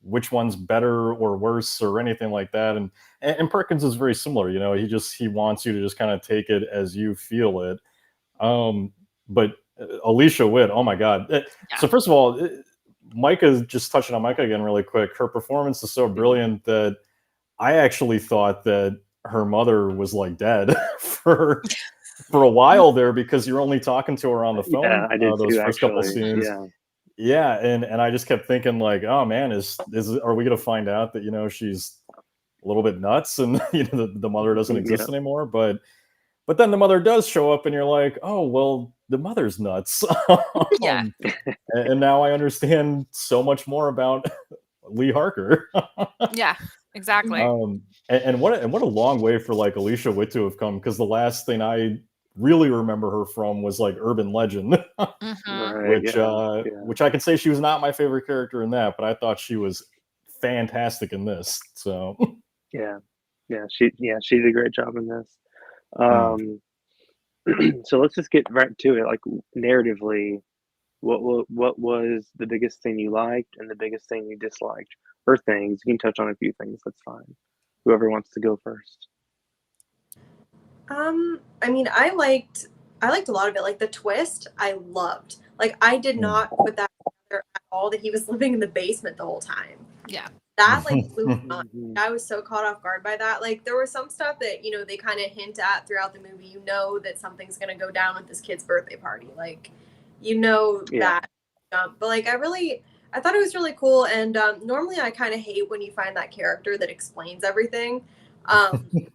which one's better or worse or anything like that. And Perkins is very similar. He wants you to just kind of take it as you feel it. But Alicia Witt, oh my god. So first of all, Maika, just touching on Maika again really quick, her performance is so brilliant that I actually thought that her mother was like dead for a while there, because you're only talking to her on the phone. Yeah, I did those too, first couple actually. scenes. Yeah, and I just kept thinking like, oh man, are we gonna find out that she's a little bit nuts, and the mother doesn't exist anymore? But then the mother does show up, and you're like, oh well, the mother's nuts. Yeah. And now I understand so much more about Lee Harker. Yeah, exactly. And what a long way for like Alicia Witt to have come, because the last thing I really remember her from was like Urban Legend, Mm-hmm. which I could say she was not my favorite character in that, but I thought she was fantastic in this. So she did a great job in this. So let's just get right to it. Like narratively, what was the biggest thing you liked and the biggest thing you disliked, or things? You can touch on a few things. That's fine. Whoever wants to go first. I mean, I liked a lot of it. Like the twist, I loved. Like I did not put that together at all, that he was living in the basement the whole time. Yeah. That like blew me on. I was so caught off guard by that. Like there was some stuff that, they kind of hint at throughout the movie. That something's gonna go down with this kid's birthday party. Like, that. But like I thought it was really cool. And normally I kind of hate when you find that character that explains everything.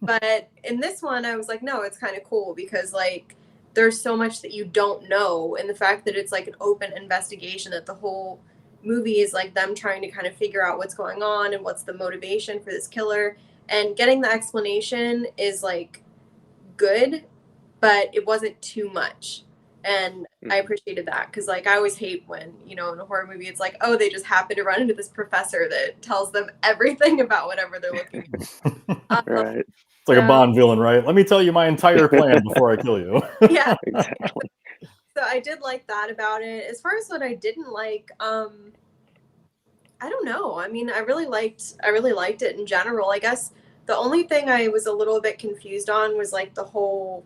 But in this one, I was like, no, it's kind of cool, because like there's so much that you don't know, and the fact that it's like an open investigation, that the whole movie is like them trying to kind of figure out what's going on and what's the motivation for this killer, and getting the explanation is like good, but it wasn't too much. And I appreciated that, because like I always hate when, in a horror movie, it's like, oh, they just happen to run into this professor that tells them everything about whatever they're looking for. Right. It's like a Bond villain, right? Let me tell you my entire plan before I kill you. Yeah. Exactly. So I did like that about it. As far as what I didn't like, I don't know. I mean, I really liked it in general. I guess the only thing I was a little bit confused on was like the whole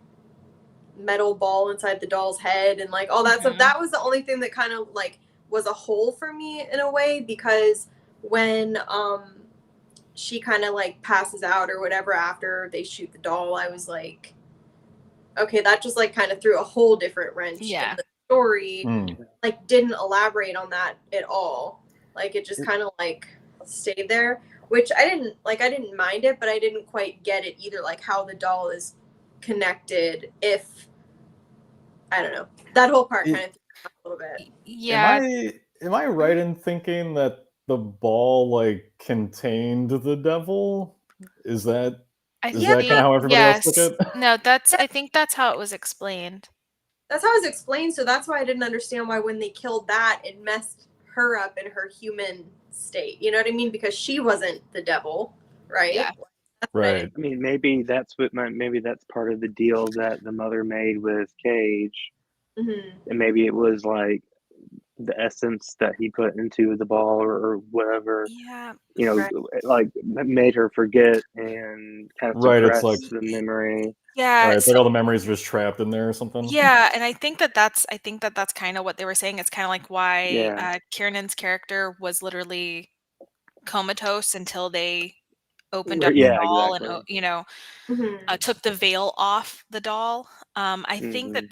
metal ball inside the doll's head and like all that stuff. That was the only thing that kind of like was a hole for me in a way, because when she kind of like passes out or whatever after they shoot the doll, I was like, okay, that just like kind of threw a whole different wrench in the story. Like didn't elaborate on that at all. Like it just kind of like stayed there, which I didn't mind it, but I didn't quite get it either, like how the doll is connected. If I don't know, that whole part kind of threw me off a little bit. Yeah. Am I right in thinking that the ball like contained the devil? Is that kind of how everybody else took it? No, I think that's how it was explained. That's how it was explained. So that's why I didn't understand why when they killed that, it messed her up in her human state. You know what I mean? Because she wasn't the devil, right? Yeah. Right. I mean, maybe that's part of the deal that the mother made with Cage, and maybe it was like the essence that he put into the ball or whatever. Yeah. Like made her forget and kind of suppress the memory. Yeah. It's like all the memories are just trapped in there or something. Yeah, and I think that's kind of what they were saying. It's kind of like why Kiernan's character was literally comatose until they opened up the doll and took the veil off the doll. I think that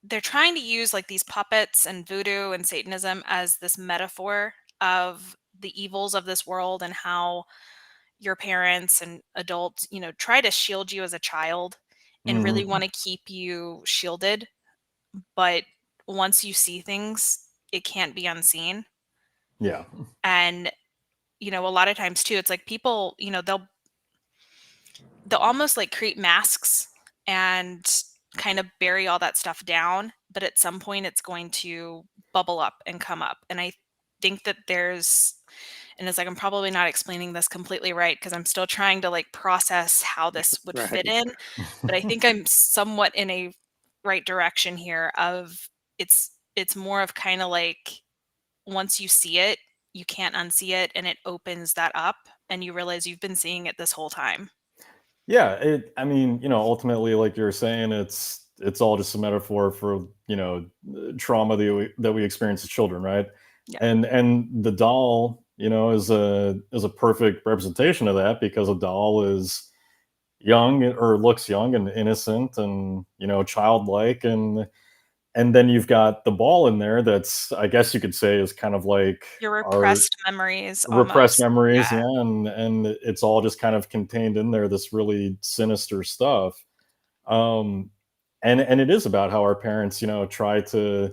they're trying to use like these puppets and voodoo and Satanism as this metaphor of the evils of this world, and how your parents and adults, try to shield you as a child and really want to keep you shielded. But once you see things, it can't be unseen. Yeah. And you know, a lot of times too, it's like people, you know, they'll almost like create masks and kind of bury all that stuff down, but at some point it's going to bubble up and come up. And I think that there's, and it's like I'm probably not explaining this completely right because I'm still trying to like process how this would fit Right. in, but I think I'm somewhat in a right direction here of it's more of kind of like once you see it, you can't unsee it and it opens that up and you realize you've been seeing it this whole time. Yeah, I mean, ultimately, like you're saying, it's all just a metaphor for trauma that we experience as children, right? Yeah. And the doll, is a perfect representation of that because a doll is young or looks young and innocent and childlike, and then you've got the ball in there that's, I guess you could say, is kind of like Your our repressed memories repressed almost. memories, Yeah. yeah, and it's all just kind of contained in there, this really sinister stuff. um and it is about how our parents try to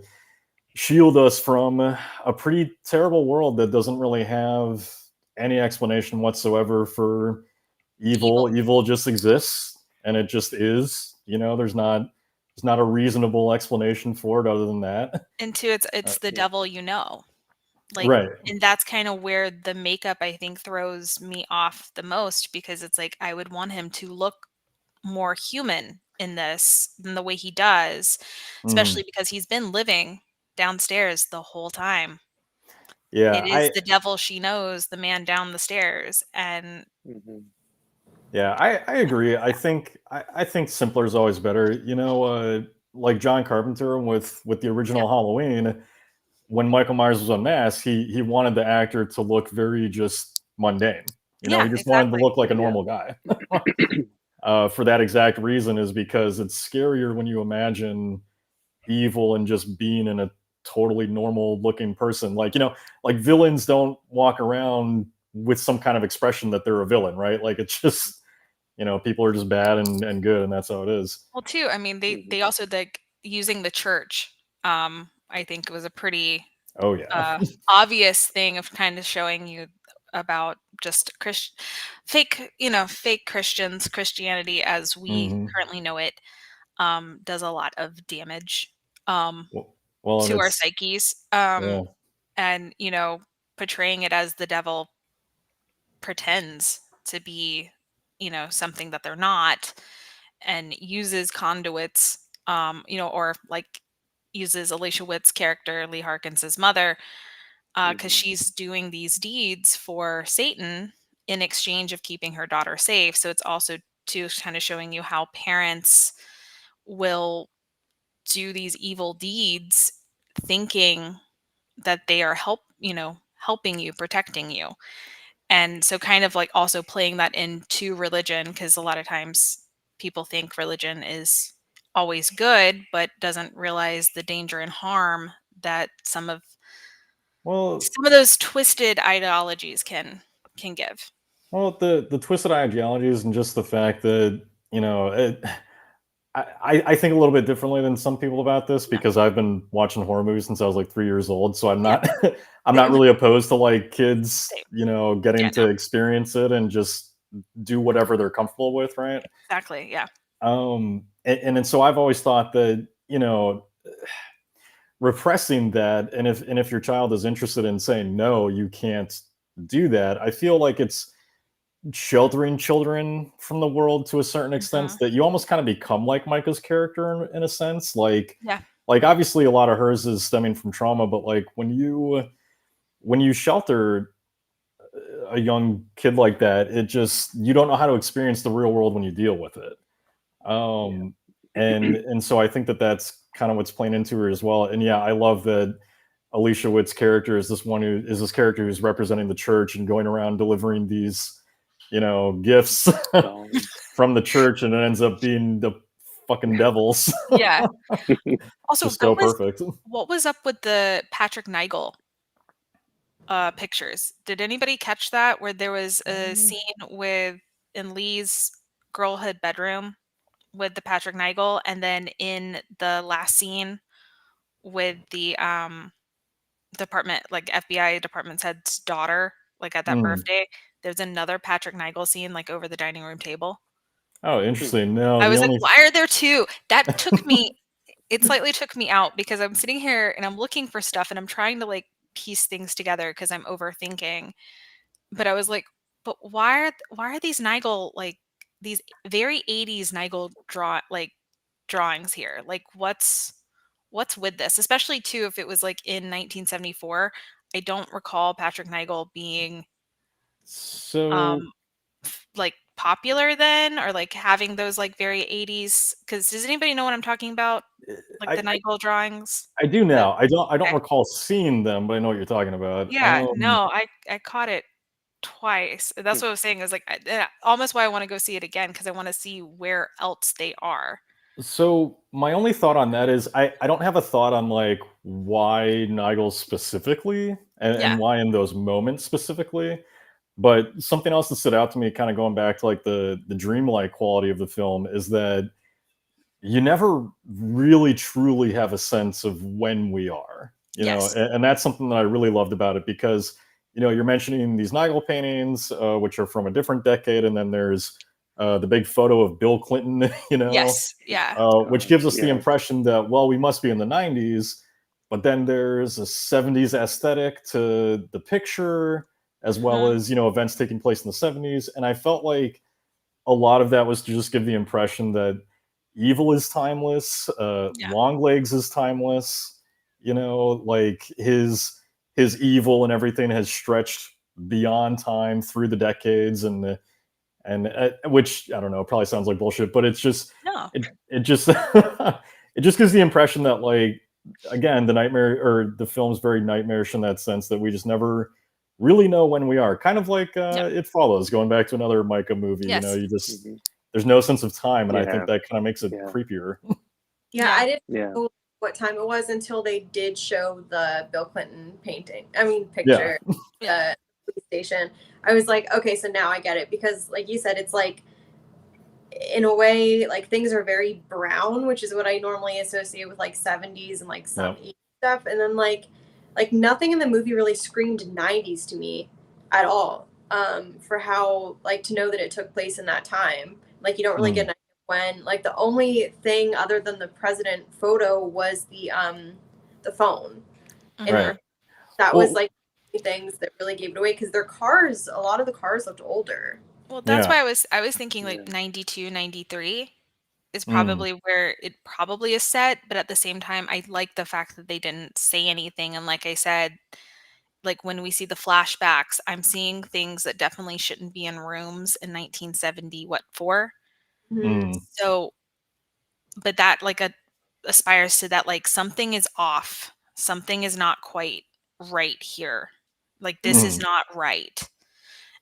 shield us from a pretty terrible world that doesn't really have any explanation whatsoever for evil. Evil. Evil just exists, and it just is. There's not a reasonable explanation for it other than that. And two, it's the Yeah. devil, you know. Like, Right. and that's kind of where the makeup I think throws me off the most because it's like I would want him to look more human in this than the way he does, Mhm. especially because he's been living downstairs the whole time. Yeah, It is the devil she knows, the man down the stairs, and Mhm. I agree. I think simpler is always better. Like John Carpenter with the yeah, original Halloween, when Michael Myers was unmasked, he wanted the actor to look very just mundane. He yeah, just wanted to exactly. look like a Yeah. normal guy. For that exact reason, is because it's scarier when you imagine evil and just being in a totally normal looking person. Like villains don't walk around with some kind of expression that they're a villain, right? Like it's just people are just bad and good, and that's how it is. Well, too, I mean, Mhm. they also like using the church. I think was a pretty Oh yeah. obvious thing of kind of showing you about just fake, fake Christians, Christianity as we Hmm. currently know it, does a lot of damage Well, and to our it's psyches. yeah. And portraying it as the devil pretends to be, something that they're not, and uses conduits, or like uses Alicia Witt's character, Lee Harkins's mother, because Mhm. she's doing these deeds for Satan in exchange of keeping her daughter safe. So it's also to kind of showing you how parents will do these evil deeds thinking that they are helping you, protecting you. And so kind of like also playing that into religion because a lot of times people think religion is always good but doesn't realize the danger and harm that Well, some of those twisted ideologies can give. the twisted ideologies, and just the fact that I think a little bit differently than some people about this, Yeah. because I've been watching horror movies since I was like 3 years old. So I'm Yeah. not I'm not really opposed to like kids, Same. Yeah, getting no. to experience it and just do whatever they're comfortable with, right? Exactly. Yeah. And so I've always thought that repressing that, and if your child is interested in saying no, you can't do that. I feel like it's sheltering children from the world to a certain extent, Mhm. that you almost kind of become like Micah's character in a sense. Like Yeah. like obviously a lot of hers is stemming from trauma, but like when you shelter a young kid like that, it just, you don't know how to experience the real world when you deal with it. Yeah. um and so I think that that's kind of what's playing into her as well. And yeah, I love that Alicia Witt's character is this character who's representing the church and going around delivering these gifts Dolls. from the church, and it ends up being the fucking devils. Yeah. Also, Just so perfect. what was up with the Patrick Nigel pictures? Did anybody catch that where there was a scene with in Lee's girlhood bedroom with the Patrick Nigel, and then in the last scene with the department, like FBI department's head's daughter like at that birthday, there's another Patrick Nigel scene like over the dining room table. Oh, interesting. No, I the was only like, why are there two? That took me, it slightly took me out because I'm sitting here and I'm looking for stuff and I'm trying to like piece things together because I'm overthinking. But I was like, but why are these Nigel like these very 80s Nigel drawings here? Like what's with this? Especially too if it was like in 1974. I don't recall Patrick Nigel being so like popular then, or like having those like very 80s, because does anybody know what I'm talking about, like the Nigel drawings? I do The- now. I don't okay. recall seeing them, but I know what you're talking about. Yeah, no, I caught it twice. That's what I was saying, is like almost why I want to go see it again, because I want to see where else they are. So my only thought on that is I don't have a thought on like why Nigel specifically Yeah. and why in those moments specifically. But something else that stood out to me, kind of going back to like the dreamlike quality of the film, is that you never really truly have a sense of when we are, you know, Yes. and that's something that I really loved about it because, you know, you're mentioning these Nigel paintings, which are from a different decade, and then there's the big photo of Bill Clinton, you know, Yes. Yeah. which gives us the Yeah. impression that, well, we must be in the 90s, but then there's a 70s aesthetic to the picture, as well Mhm. as, you know, events taking place in the 70s. And I felt like a lot of that was to just give the impression that evil is timeless, Yeah. Longlegs is timeless, you know, like his evil and everything has stretched beyond time through the decades, and which I don't know, probably sounds like bullshit, but it's just No. it just it just gives the impression that, like, again, the nightmare or the film's very nightmarish in that sense that we just never really know when we are. Kind of like Yeah. It Follows, going back to another Maika movie. You know, Yes. you just Mhm. there's no sense of time, and I Yeah. think that kind of makes it Yeah. creepier. Yeah, I didn't Yeah. know what time it was until they did show the Bill Clinton Yeah. picture Yeah. police station. I was like, okay, so now I get it, because like you said, it's like in a way like things are very brown, which is what I normally associate with like 70s and like some Yeah. 80s stuff, and then like nothing in the movie really screamed 90s to me at all. For how, like, to know that it took place in that time, like you don't really get Mm. an idea when, like, the only thing other than the president photo was the phone, and Right. Mhm. that was Well, like things that really gave it away, because their cars, a lot of the cars looked older. Well, that's yeah. why I was thinking Yeah. like 92, 93 is Mm. probably where it probably is set, but at the same time, I like the fact that they didn't say anything, and like I said, like when we see the flashbacks, I'm seeing things that definitely shouldn't be in rooms in 1970, what, 4? Mhm. Mm. So, but that like aspires to that, like something is off. Something is not quite right here. Like this is Mm. not right.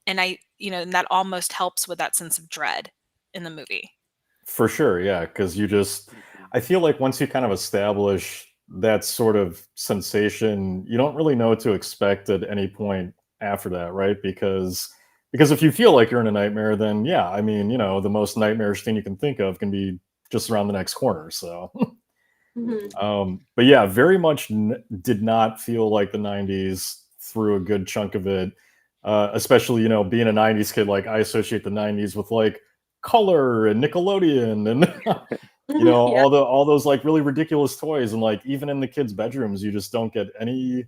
And and that almost helps with that sense of dread in the movie. For sure, yeah, because Mhm. I feel like once you kind of establish that sort of sensation, you don't really know what to expect at any point after that, right? Because if you feel like you're in a nightmare, then yeah, I mean, you know, the most nightmarish thing you can think of can be just around the next corner. So, Mhm. but yeah, very much did not feel like the *90s through a good chunk of it. Especially, you know, being a '90s kid, like I associate the '90s with like color and Nickelodeon and you know, Yeah. all those like really ridiculous toys, and like even in the kids' bedrooms, you just don't get any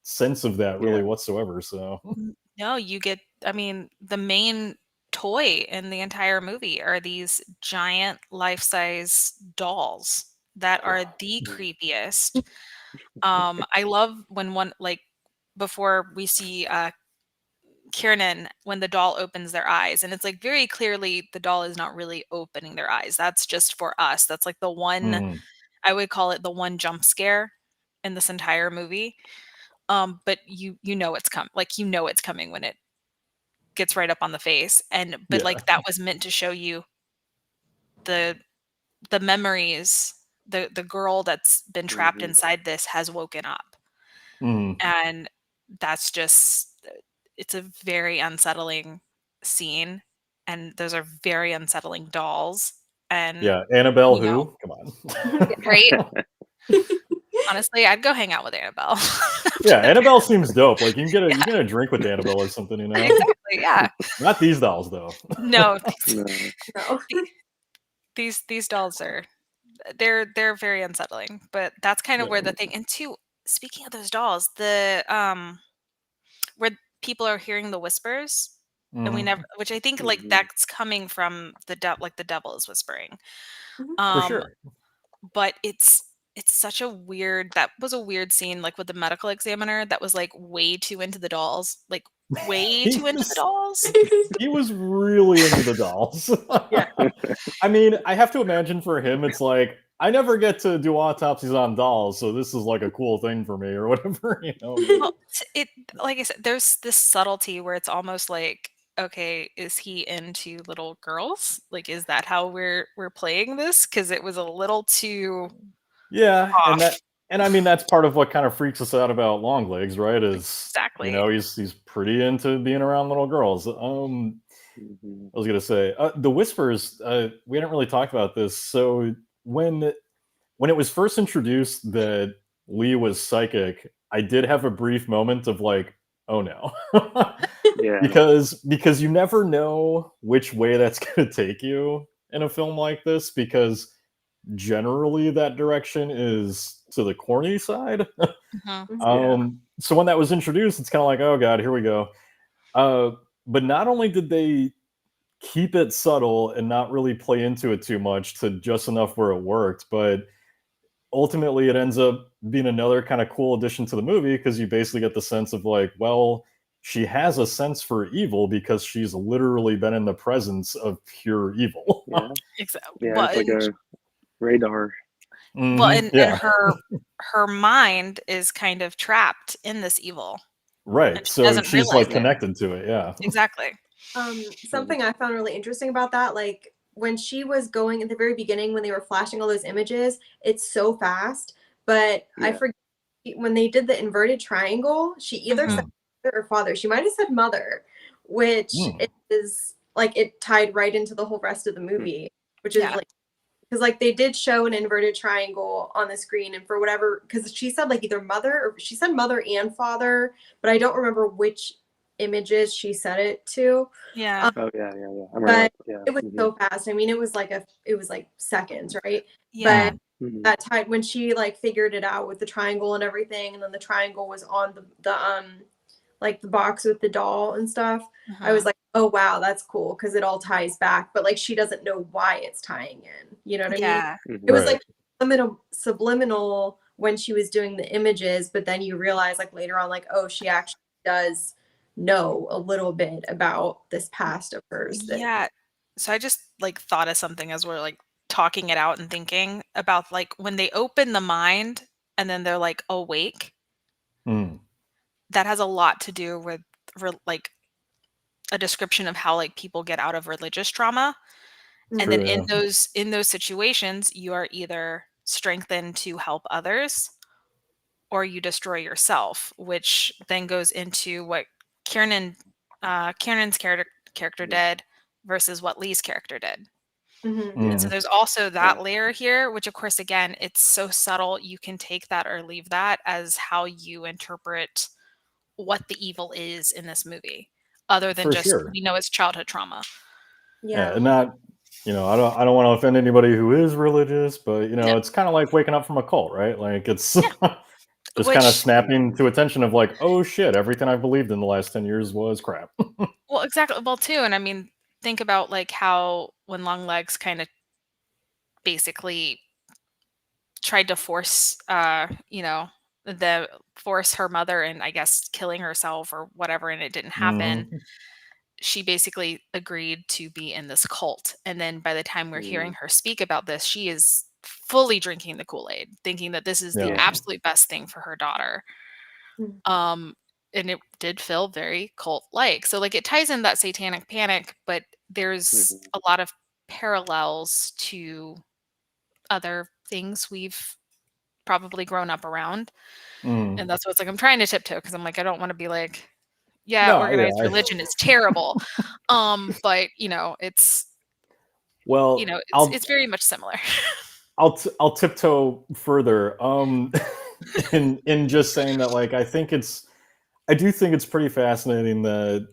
sense of that really Yeah. whatsoever. So No, you get, I mean, the main toy in the entire movie are these giant life-size dolls that are the Mhm. creepiest. I love when one like before we see Kiernan, when the doll opens their eyes, and it's like very clearly the doll is not really opening their eyes. That's just for us. That's like the one, mm, I would call it the one jump scare in this entire movie. But you know it's like you know it's coming when it gets right up on the face, and but yeah. like that was meant to show you the memories. The girl that's been trapped Mhm. inside this has woken up, Mm, and that's just it's a very unsettling scene, and those are very unsettling dolls, and yeah. Annabelle you know who? Come on. right. Honestly, I'd go hang out with Annabelle. Yeah, Annabelle seems dope. Like you can get a drink with Annabelle or something, you know. Exactly. Yeah. Not these dolls though. No. No. These dolls are they're very unsettling, but that's kind of where the thing. And two, speaking of those dolls, the where people are hearing the whispers, and we never, which I think like that's coming from the devil is whispering. For sure. But it's such a weird, that was a weird scene, like with the medical examiner that was like way too into the dolls, like way too into the dolls. He was really into the dolls. Yeah. I mean, I have to imagine for him, it's like, I never get to do autopsies on dolls, so this is like a cool thing for me or whatever, you know. Well, it, like I said, there's this subtlety where it's almost like, okay, is he into little girls? Like, is that how we're playing this? Because it was a little too off. And I mean that's part of what kind of freaks us out about Longlegs, right? Is Exactly. you know he's pretty into being around little girls. I was gonna say the whispers. We didn't really talk about this. So when it was first introduced that Lee was psychic, I did have a brief moment of like, oh no. Yeah. Because you never know which way that's going to take you in a film like this, because generally that direction is to the corny side. So when that was introduced, it's kind of like, oh god, here we go. But not only did they keep it subtle and not really play into it too much to just enough where it worked, but ultimately it ends up being another kind of cool addition to the movie, because you basically get the sense of like, well, she has a sense for evil because she's literally been in the presence of pure evil. Yeah. Exactly. Yeah, it's like a radar. Well, and her mind is kind of trapped in this evil. Right. So she's like connected to it. Yeah. Exactly. Something I found really interesting about that, like when she was going at the very beginning, when they were flashing all those images, it's so fast. But I forget when they did the inverted triangle, she either said mother or father. She might have said mother, which is like it tied right into the whole rest of the movie, which is like, because like they did show an inverted triangle on the screen, and for whatever, because she said like either mother or she said mother and father, but I don't remember which images she said it to. Yeah. But it was so fast. I mean, it was like seconds, right? Yeah. But that time when she like figured it out with the triangle and everything, and then the triangle was on the like the box with the doll and stuff, I was like, oh wow, that's cool, because it all ties back, but like she doesn't know why it's tying in, you know what I mean? It was like subliminal when she was doing the images, but then you realize like later on, like, oh, she actually does know a little bit about this past of hers. So I just like thought of something as we're like talking it out and thinking about like when they open the mind and then they're like awake. That has a lot to do with like a description of how like people get out of religious trauma. And then in those situations, you are either strengthened to help others or you destroy yourself, which then goes into what Kiernan's character did versus what Lee's character did. And so there's also that layer here, which of course, again, it's so subtle. You can take that or leave that as how you interpret what the evil is in this movie, other than we know it's childhood trauma. And not, you know, I don't want to offend anybody who is religious, but you know, it's kind of like waking up from a cult, right? Like it's just kind of snapping to attention of like, oh shit, everything I've believed in the last 10 years was crap. Well, exactly. Well, too. And I mean, think about like how when Longlegs kind of basically tried to force, force her mother and I guess killing herself or whatever, and it didn't happen. She basically agreed to be in this cult. And then by the time we're hearing her speak about this, she is fully drinking the Kool-Aid, thinking that this is the absolute best thing for her daughter. And it did feel very cult-like. So like it ties in that satanic panic, but there's a lot of parallels to other things we've probably grown up around. And that's what's like, I'm trying to tiptoe because I'm like, I don't want to be like, organized religion is terrible. But you know, it's it's very much similar. I'll tiptoe further. in just saying that, like, I do think it's pretty fascinating that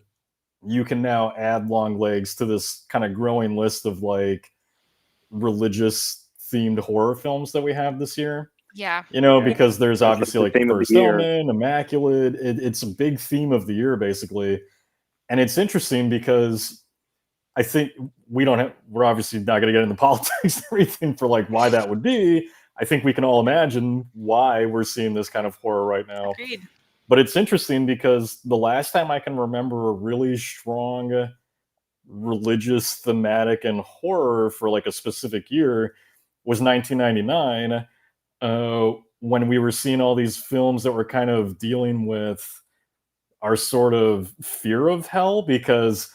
you can now add Longlegs to this kind of growing list of like religious themed horror films that we have this year. Yeah. You know, Yeah. because there's That's obviously the like The theme of the First year. Element, Immaculate. It's a big theme of the year, basically. And it's interesting because I think we're obviously not going to get into politics and everything for like why that would be. I think we can all imagine why we're seeing this kind of horror right now. Agreed. But it's interesting because the last time I can remember a really strong religious thematic and horror for like a specific year was 1999, when we were seeing all these films that were kind of dealing with our sort of fear of hell. Because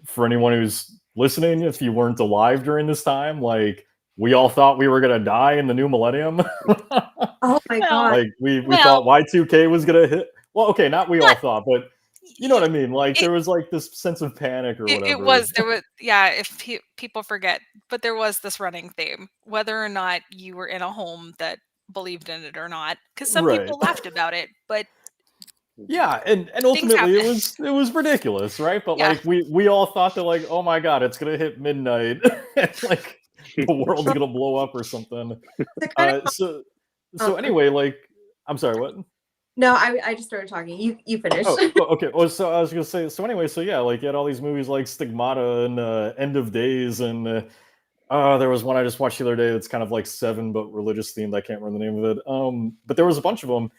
for anyone who's listening, if you weren't alive during this time, like we all thought we were gonna die in the new millennium. Oh my Well, god. Like we Well- thought Y2K was gonna hit. Well, okay, not we all Not- thought, but you know what I mean. Like It- there was like this sense of panic or whatever. There was, yeah, if people forget, but there was this running theme, whether or not you were in a home that believed in it or not, because some Right. people laughed about it, but Yeah, and ultimately it happen. was ridiculous, right? But Yeah. like we all thought that like, oh my god, it's gonna hit midnight, and like the world's gonna blow up or something. To kind of- So anyway, like I'm sorry, what? no, I just started talking. You finished. Okay. Well, so I was gonna say. So anyway, so yeah, like you had all these movies like Stigmata and End of Days, and there was one I just watched the other day that's kind of like Seven but religious themed. I can't remember the name of it. But there was a bunch of them,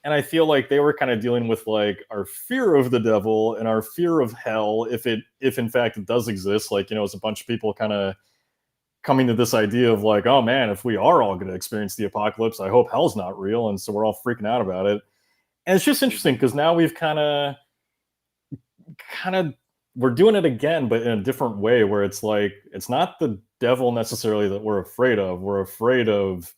and I feel like they were kind of dealing with like our fear of the devil and our fear of hell, if in fact it does exist. Like, you know, it's a bunch of people kind of coming to this idea of like, oh man, if we are all going to experience the apocalypse, I hope hell's not real, and so we're all freaking out about it. And it's just interesting because now we've kind of we're doing it again, but in a different way, where it's like it's not the devil necessarily that we're afraid of. We're afraid of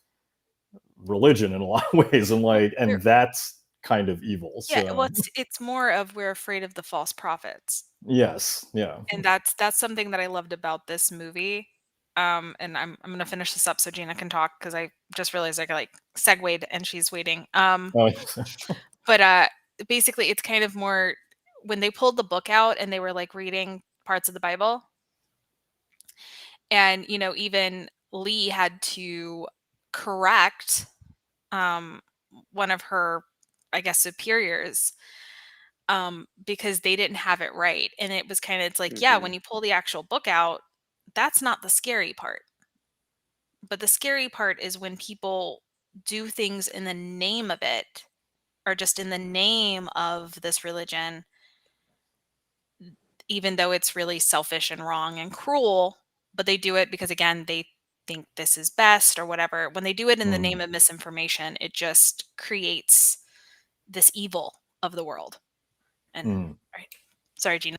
religion in a lot of ways, and that's kind of evil. yeah, So well, it's more of we're afraid of the false prophets, yes, yeah, and that's something that I loved about this movie. And I'm gonna finish this up so Gina can talk because I just realized I like segued and she's waiting. Oh, But basically, it's kind of more when they pulled the book out and they were like reading parts of the Bible, and you know, even Lee had to correct one of her, I guess, superiors, because they didn't have it right, and it was kind of it's like, yeah, when you pull the actual book out, that's not the scary part, but the scary part is when people do things in the name of it, or just in the name of this religion, even though it's really selfish and wrong and cruel, but they do it because again, they think this is best or whatever. When they do it in the name of misinformation, it just creates this evil of the world. And right. Sorry, Gina.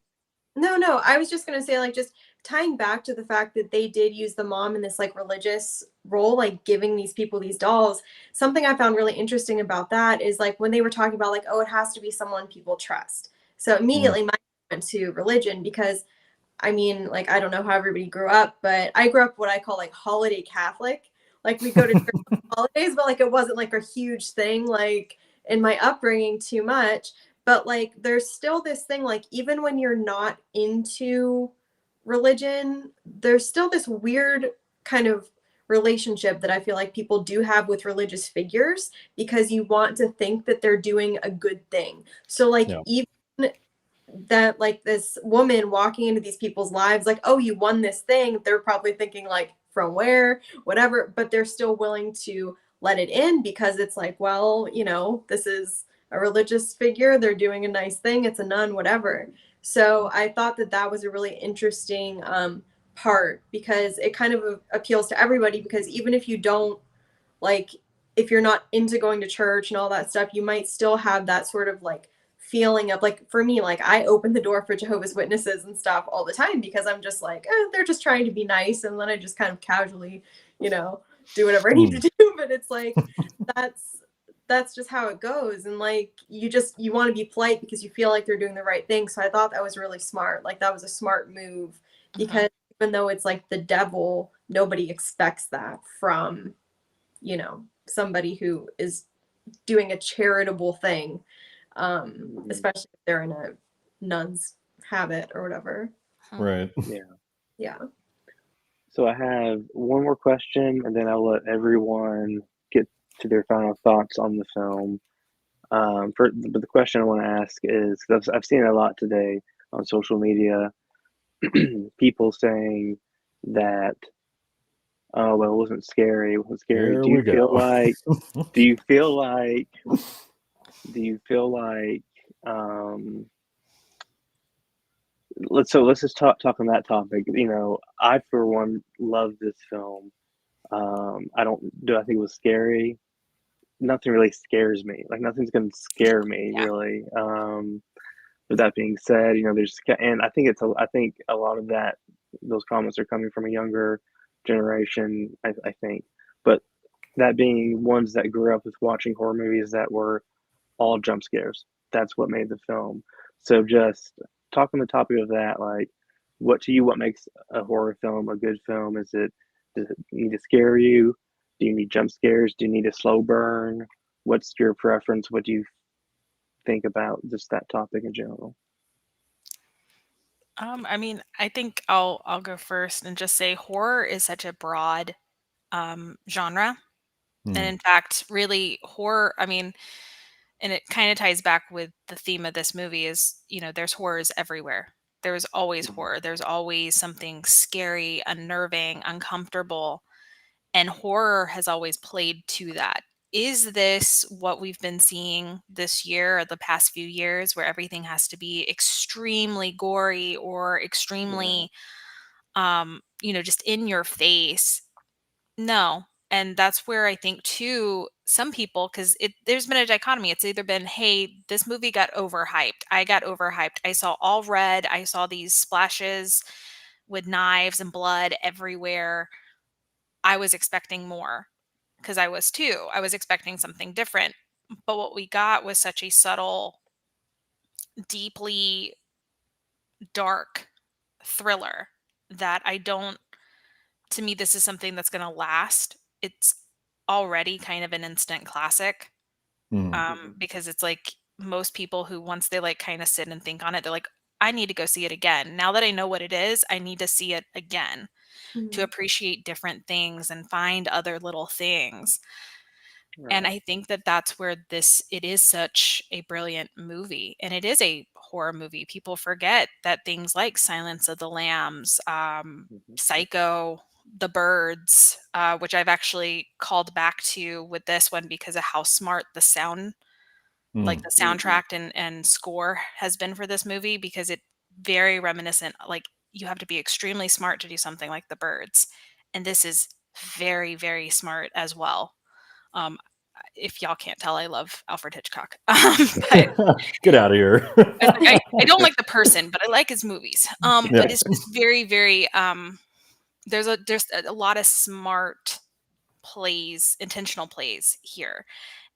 No, I was just gonna say, like, just tying back to the fact that they did use the mom in this like religious role, like giving these people these dolls. Something I found really interesting about that is like when they were talking about like, oh, it has to be someone people trust. So immediately my went to religion because I mean, like, I don't know how everybody grew up, but I grew up what I call like holiday Catholic. Like we go to church on holidays, but like it wasn't like a huge thing like in my upbringing too much. But like there's still this thing, like even when you're not into religion, there's still this weird kind of relationship that I feel like people do have with religious figures because you want to think that they're doing a good thing. So like even that like this woman walking into these people's lives like, oh, you won this thing, they're probably thinking like from where, whatever, but they're still willing to let it in because it's like, well, you know, this is a religious figure, they're doing a nice thing, it's a nun, whatever. So I thought that that was a really interesting part because it kind of appeals to everybody, because even if you don't like, if you're not into going to church and all that stuff, you might still have that sort of like feeling of like, for me, like I open the door for Jehovah's Witnesses and stuff all the time because I'm just like, they're just trying to be nice, and then I just kind of casually, you know, do whatever I need to do. But it's like that's just how it goes, and like you want to be polite because you feel like they're doing the right thing. So I thought that was really smart. Like that was a smart move because even though it's like the devil, nobody expects that from, you know, somebody who is doing a charitable thing, especially if they're in a nun's habit or whatever. Right. Yeah. So I have one more question, and then I'll let everyone get to their final thoughts on the film. But the question I want to ask is, 'cause I've seen it a lot today on social media, people saying that, oh, well, it wasn't scary. It wasn't scary. Here Do we you feel go. like, do you feel like, do you feel like, let's just talk on that topic. You know, I for one love this film. I think it was scary. Nothing really scares me. Like nothing's gonna scare me Yeah. really. With that being said, you know, and I think I think a lot of those comments are coming from a younger generation. I think, but that being ones that grew up with watching horror movies that were all jump scares. That's what made the film. So just talk on the topic of that, like what makes a horror film a good film? Does it need to scare you? Do you need jump scares? Do you need a slow burn? What's your preference? What do you think about just that topic in general? I mean, I think I'll go first and just say horror is such a broad genre. And in fact, really horror, I mean, and it kind of ties back with the theme of this movie is, you know, there's horrors everywhere. There's always horror. There's always something scary, unnerving, uncomfortable. And horror has always played to that. Is this what we've been seeing this year or the past few years where everything has to be extremely gory or extremely, you know, just in your face? No. And that's where I think too, some people, because there's been a dichotomy. It's either been, hey, this movie got overhyped. I got overhyped. I saw all red. I saw these splashes with knives and blood everywhere. I was expecting more because I was too. I was expecting something different. But what we got was such a subtle, deeply dark thriller that to me, this is something that's going to last. It's already kind of an instant classic because it's like most people who once they like kind of sit and think on it, they're like, I need to go see it again. Now that I know what it is, I need to see it again to appreciate different things and find other little things. And I think that that's where it is such a brilliant movie. And it is a horror movie. People forget that things like Silence of the Lambs, Psycho, The Birds, which I've actually called back to with this one because of how smart the sound, like the soundtrack and score has been for this movie, because it very reminiscent, like you have to be extremely smart to do something like The Birds. And this is very, very smart as well. If y'all can't tell, I love Alfred Hitchcock. But Get out of here. I don't like the person, but I like his movies. But it's just very, very there's a lot of smart plays, intentional plays here.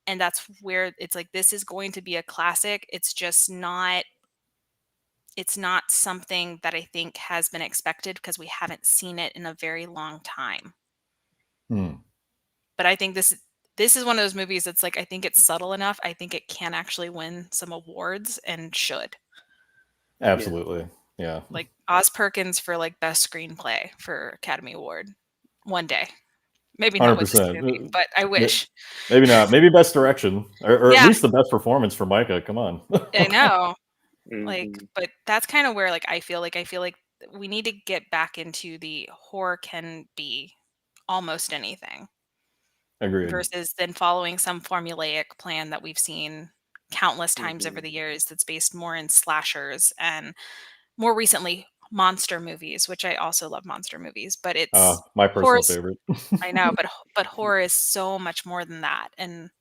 And that's where it's like, this is going to be a classic. It's not something that I think has been expected because we haven't seen it in a very long time. But I think this is one of those movies that's like, I think it's subtle enough. I think it can actually win some awards and should. Absolutely. Yeah. Like Oz Perkins for like best screenplay for Academy Award one day. Maybe not with this movie, but I wish. Maybe not. Maybe best direction, or Yeah. at least the best performance for Maika. Come on. I know. Like, but that's kind of where like I feel like we need to get back into the horror can be almost anything. Agreed. Versus then following some formulaic plan that we've seen countless times over the years that's based more in slashers and more recently monster movies, which I also love monster movies, but it's my personal favorite. I know, but horror is so much more than that. And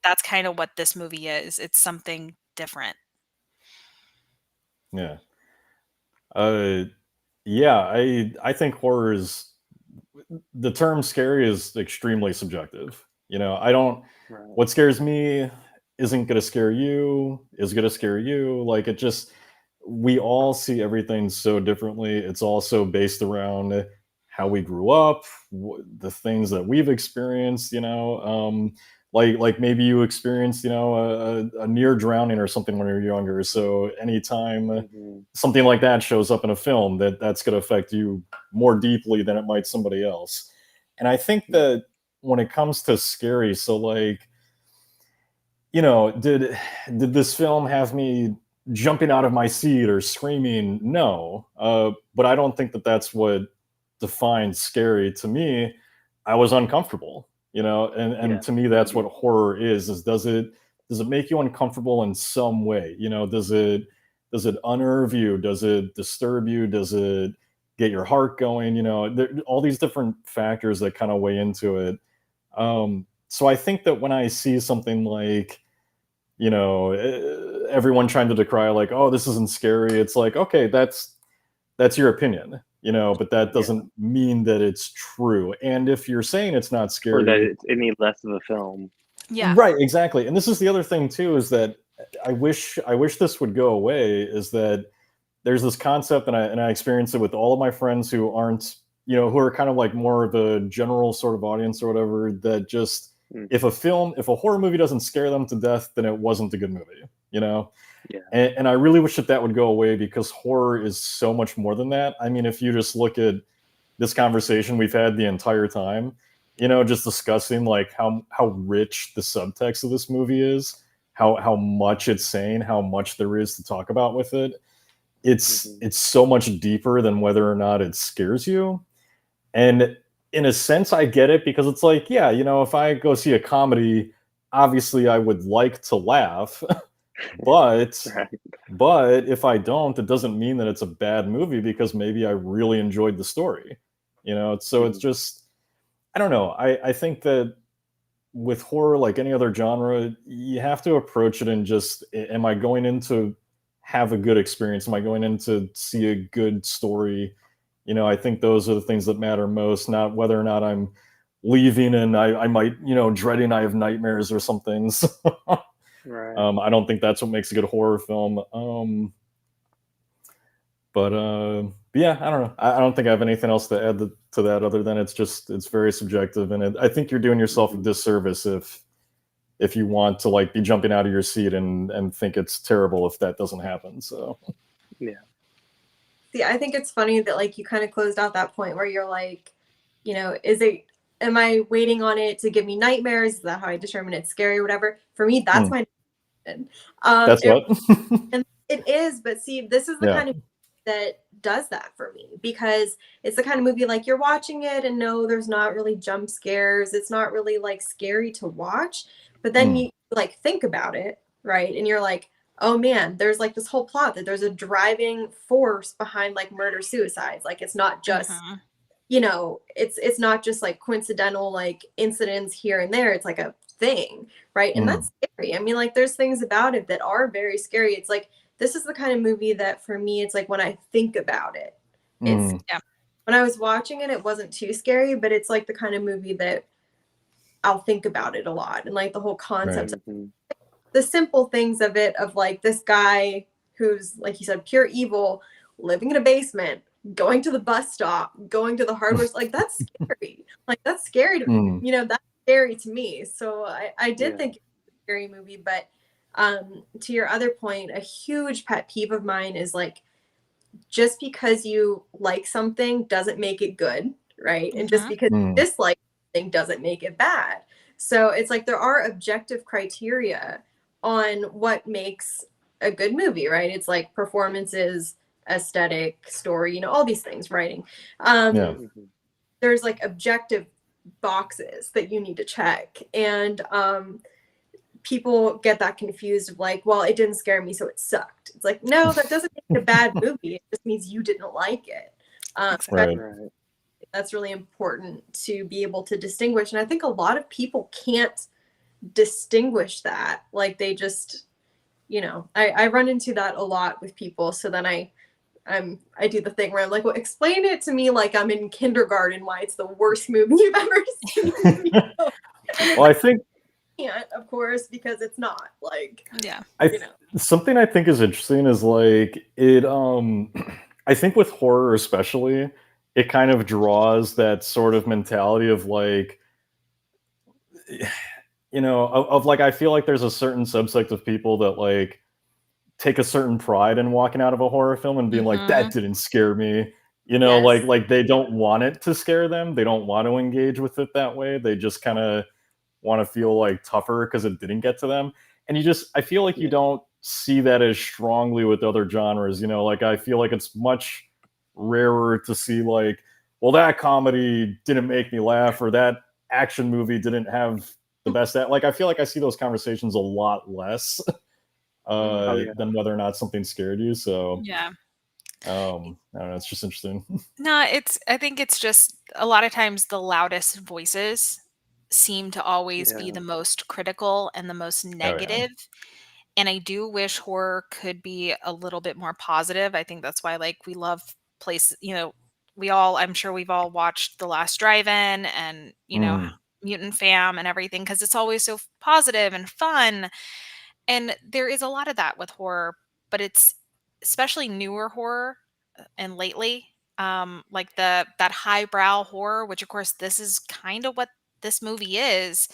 that's kind of what this movie is. It's something different. Yeah. Yeah, I think horror is, the term scary is extremely subjective. You know, what scares me isn't going to scare you, is going to scare you. Like we all see everything so differently. It's also based around how we grew up, the things that we've experienced, you know. like maybe you experienced, you know, a near drowning or something when you're younger. So anytime something like that shows up in a film, that's going to affect you more deeply than it might somebody else. And I think that when it comes to scary, so like, you know, did this film have me jumping out of my seat or screaming? No, but I don't think that that's what defines scary. To me, I was uncomfortable, you know, and to me that's what horror is does it make you uncomfortable in some way? You know, does it unnerve you? Does it disturb you? Does it get your heart going? You know, there all these different factors that kind of weigh into it. So I think that when I see something like, you know, everyone trying to decry like, oh, this isn't scary, it's like, okay, that's your opinion, you know, but that doesn't mean that it's true. And if you're saying it's not scary, or that it's any less of a film. Yeah. Right, exactly. And this is the other thing too, is that I wish this would go away, is that there's this concept, and I experience it with all of my friends who aren't, you know, who are kind of like more of a general sort of audience or whatever, that just if a horror movie doesn't scare them to death, then it wasn't a good movie, you know? Yeah. And I really wish that would go away, because horror is so much more than that. I mean, if you just look at this conversation we've had the entire time, you know, just discussing like how rich the subtext of this movie is, how much it's saying, how much there is to talk about with it. It's so much deeper than whether or not it scares you. And in a sense, I get it, because it's like, yeah, you know, if I go see a comedy, obviously I would like to laugh, but if I don't, it doesn't mean that it's a bad movie, because maybe I really enjoyed the story, you know? So it's just, I don't know. I think that with horror, like any other genre, you have to approach it and just, am I going in to have a good experience? Am I going in to see a good story? You know, I think those are the things that matter most, not whether or not I'm leaving and I might, you know, dreading I have nightmares or something. So, Right. I don't think that's what makes a good horror film. But yeah, I don't know. I don't think I have anything else to add to that, other than it's very subjective, and I think you're doing yourself a disservice if you want to like be jumping out of your seat and think it's terrible if that doesn't happen. So yeah. See, I think it's funny that like you kind of closed out that point where you're like, you know, am I waiting on it to give me nightmares? Is that how I determine it's scary or whatever? For me, that's my that's what and it is. But see, this is the kind of that does that for me, because it's the kind of movie like you're watching it and no, there's not really jump scares. It's not really like scary to watch, but then you like think about it, right? And you're like, oh man, there's like this whole plot that there's a driving force behind like murder suicides. Like it's not just, you know, it's not just like coincidental like incidents here and there. It's like a thing, right? And that's scary. I mean, like there's things about it that are very scary. It's like, this is the kind of movie that for me, it's like when I think about it, it's when I was watching it, it wasn't too scary, but it's like the kind of movie that I'll think about it a lot. And like the whole concept of the simple things of it, of like this guy who's, like you said, pure evil, living in a basement, going to the bus stop, going to the hardware, like that's scary. Like that's scary to me. You know, that's scary to me. So I did think it was a scary movie, but to your other point, a huge pet peeve of mine is like, just because you like something doesn't make it good, right? And just because you dislike something doesn't make it bad. So it's like there are objective criteria on what makes a good movie, right? It's like performances, aesthetic, story, you know, all these things, writing. There's like objective boxes that you need to check. And people get that confused of like, well, it didn't scare me, so it sucked. It's like, no, that doesn't make it a bad movie. It just means you didn't like it. That's really important to be able to distinguish. And I think a lot of people can't distinguish that. Like they just, you know, I run into that a lot with people. So then I do the thing where I'm like, well, explain it to me like I'm in kindergarten why it's the worst movie you've ever seen. Well, I think can't, of course, because it's not like something I think is interesting is like it I think with horror especially, it kind of draws that sort of mentality of like, you know, of like, I feel like there's a certain subsect of people that like take a certain pride in walking out of a horror film and being like, that didn't scare me. You know, Yes. like they don't want it to scare them. They don't want to engage with it that way. They just kind of want to feel like tougher because it didn't get to them. And I feel like you don't see that as strongly with other genres. You know, like I feel like it's much rarer to see like, well, that comedy didn't make me laugh, or that action movie didn't have the best. Like I feel like I see those conversations a lot less than whether or not something scared you. So Yeah. I don't know. It's just interesting. No, I think it's just a lot of times the loudest voices seem to always be the most critical and the most negative. And I do wish horror could be a little bit more positive. I think that's why like we love places, you know, I'm sure we've all watched The Last Drive-In and, you know, Mutant Fam and everything because it's always so positive and fun. And there is a lot of that with horror, but it's especially newer horror and lately, like that highbrow horror, which of course this is kind of what this movie is,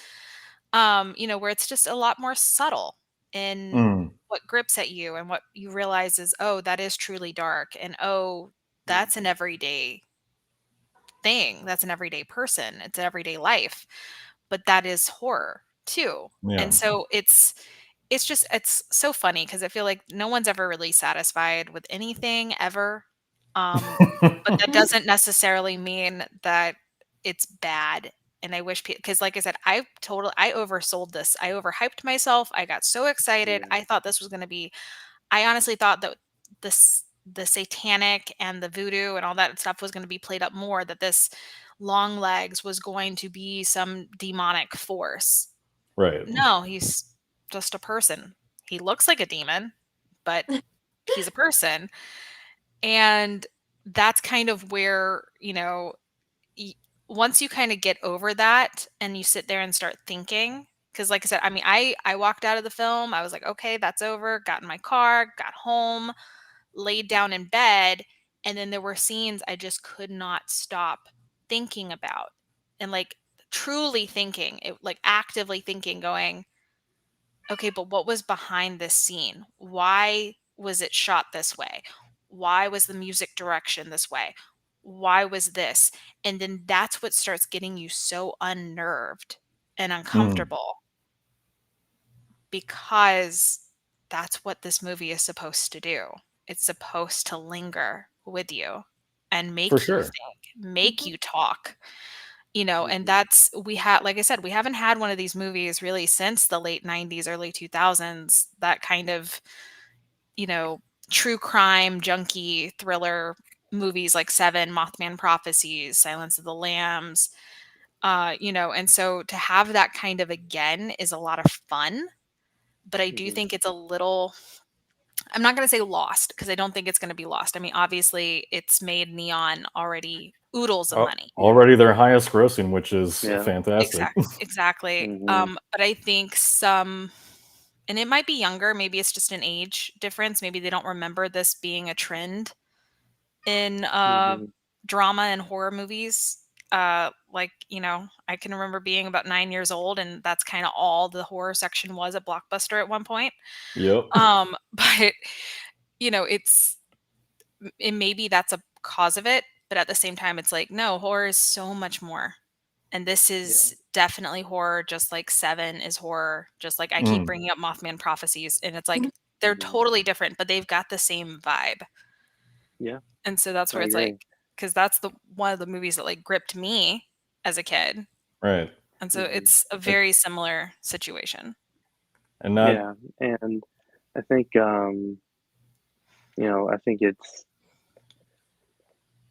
you know, where it's just a lot more subtle in what grips at you and what you realize is, oh, that is truly dark, and oh, that's an everyday thing. That's an everyday person. It's an everyday life. But that is horror too. And so it's so funny because I feel like no one's ever really satisfied with anything ever. But that doesn't necessarily mean that it's bad. And I wish because like I said, I oversold this. I overhyped myself. I got so excited. I thought this was going to be I honestly thought that the satanic and the voodoo and all that stuff was going to be played up more, that this Longlegs was going to be some demonic force. Right. No, he's just a person. He looks like a demon, but he's a person. And that's kind of where, you know, once you kind of get over that and you sit there and start thinking, because like I said, I mean, I walked out of the film. I was like, okay, that's over. Got in my car, got home, laid down in bed, and then there were scenes I just could not stop thinking about, and like truly thinking, it like actively thinking, going, okay, but what was behind this scene? Why was it shot this way? Why was the music direction this way? Why was this? And then that's what starts getting you so unnerved and uncomfortable because that's what this movie is supposed to do. It's supposed to linger with you and For make you sure. think, make you talk, you know, and that's like I said, we haven't had one of these movies really since the late 90s, early 2000s, that kind of, you know, true crime, junkie thriller movies like Seven, Mothman Prophecies, Silence of the Lambs, you know, and so to have that kind of again is a lot of fun, but I do think it's a little, I'm not going to say lost because I don't think it's going to be lost. I mean, obviously it's made Neon already oodles of money. Already their highest grossing, which is fantastic. Exactly. But I think and it might be younger, maybe it's just an age difference. Maybe they don't remember this being a trend in drama and horror movies. Like, you know, I can remember being about 9 years old and that's kind of all the horror section was at Blockbuster at one point. Yep. But you know, maybe that's a cause of it, but at the same time it's like, no, horror is so much more. And this is definitely horror, just like Seven is horror, just like I keep bringing up Mothman Prophecies, and it's like they're totally different, but they've got the same vibe. Yeah. And so that's where it's like, because that's the one of the movies that like gripped me as a kid. Right. And so it's a very similar situation. And and I think you know, I think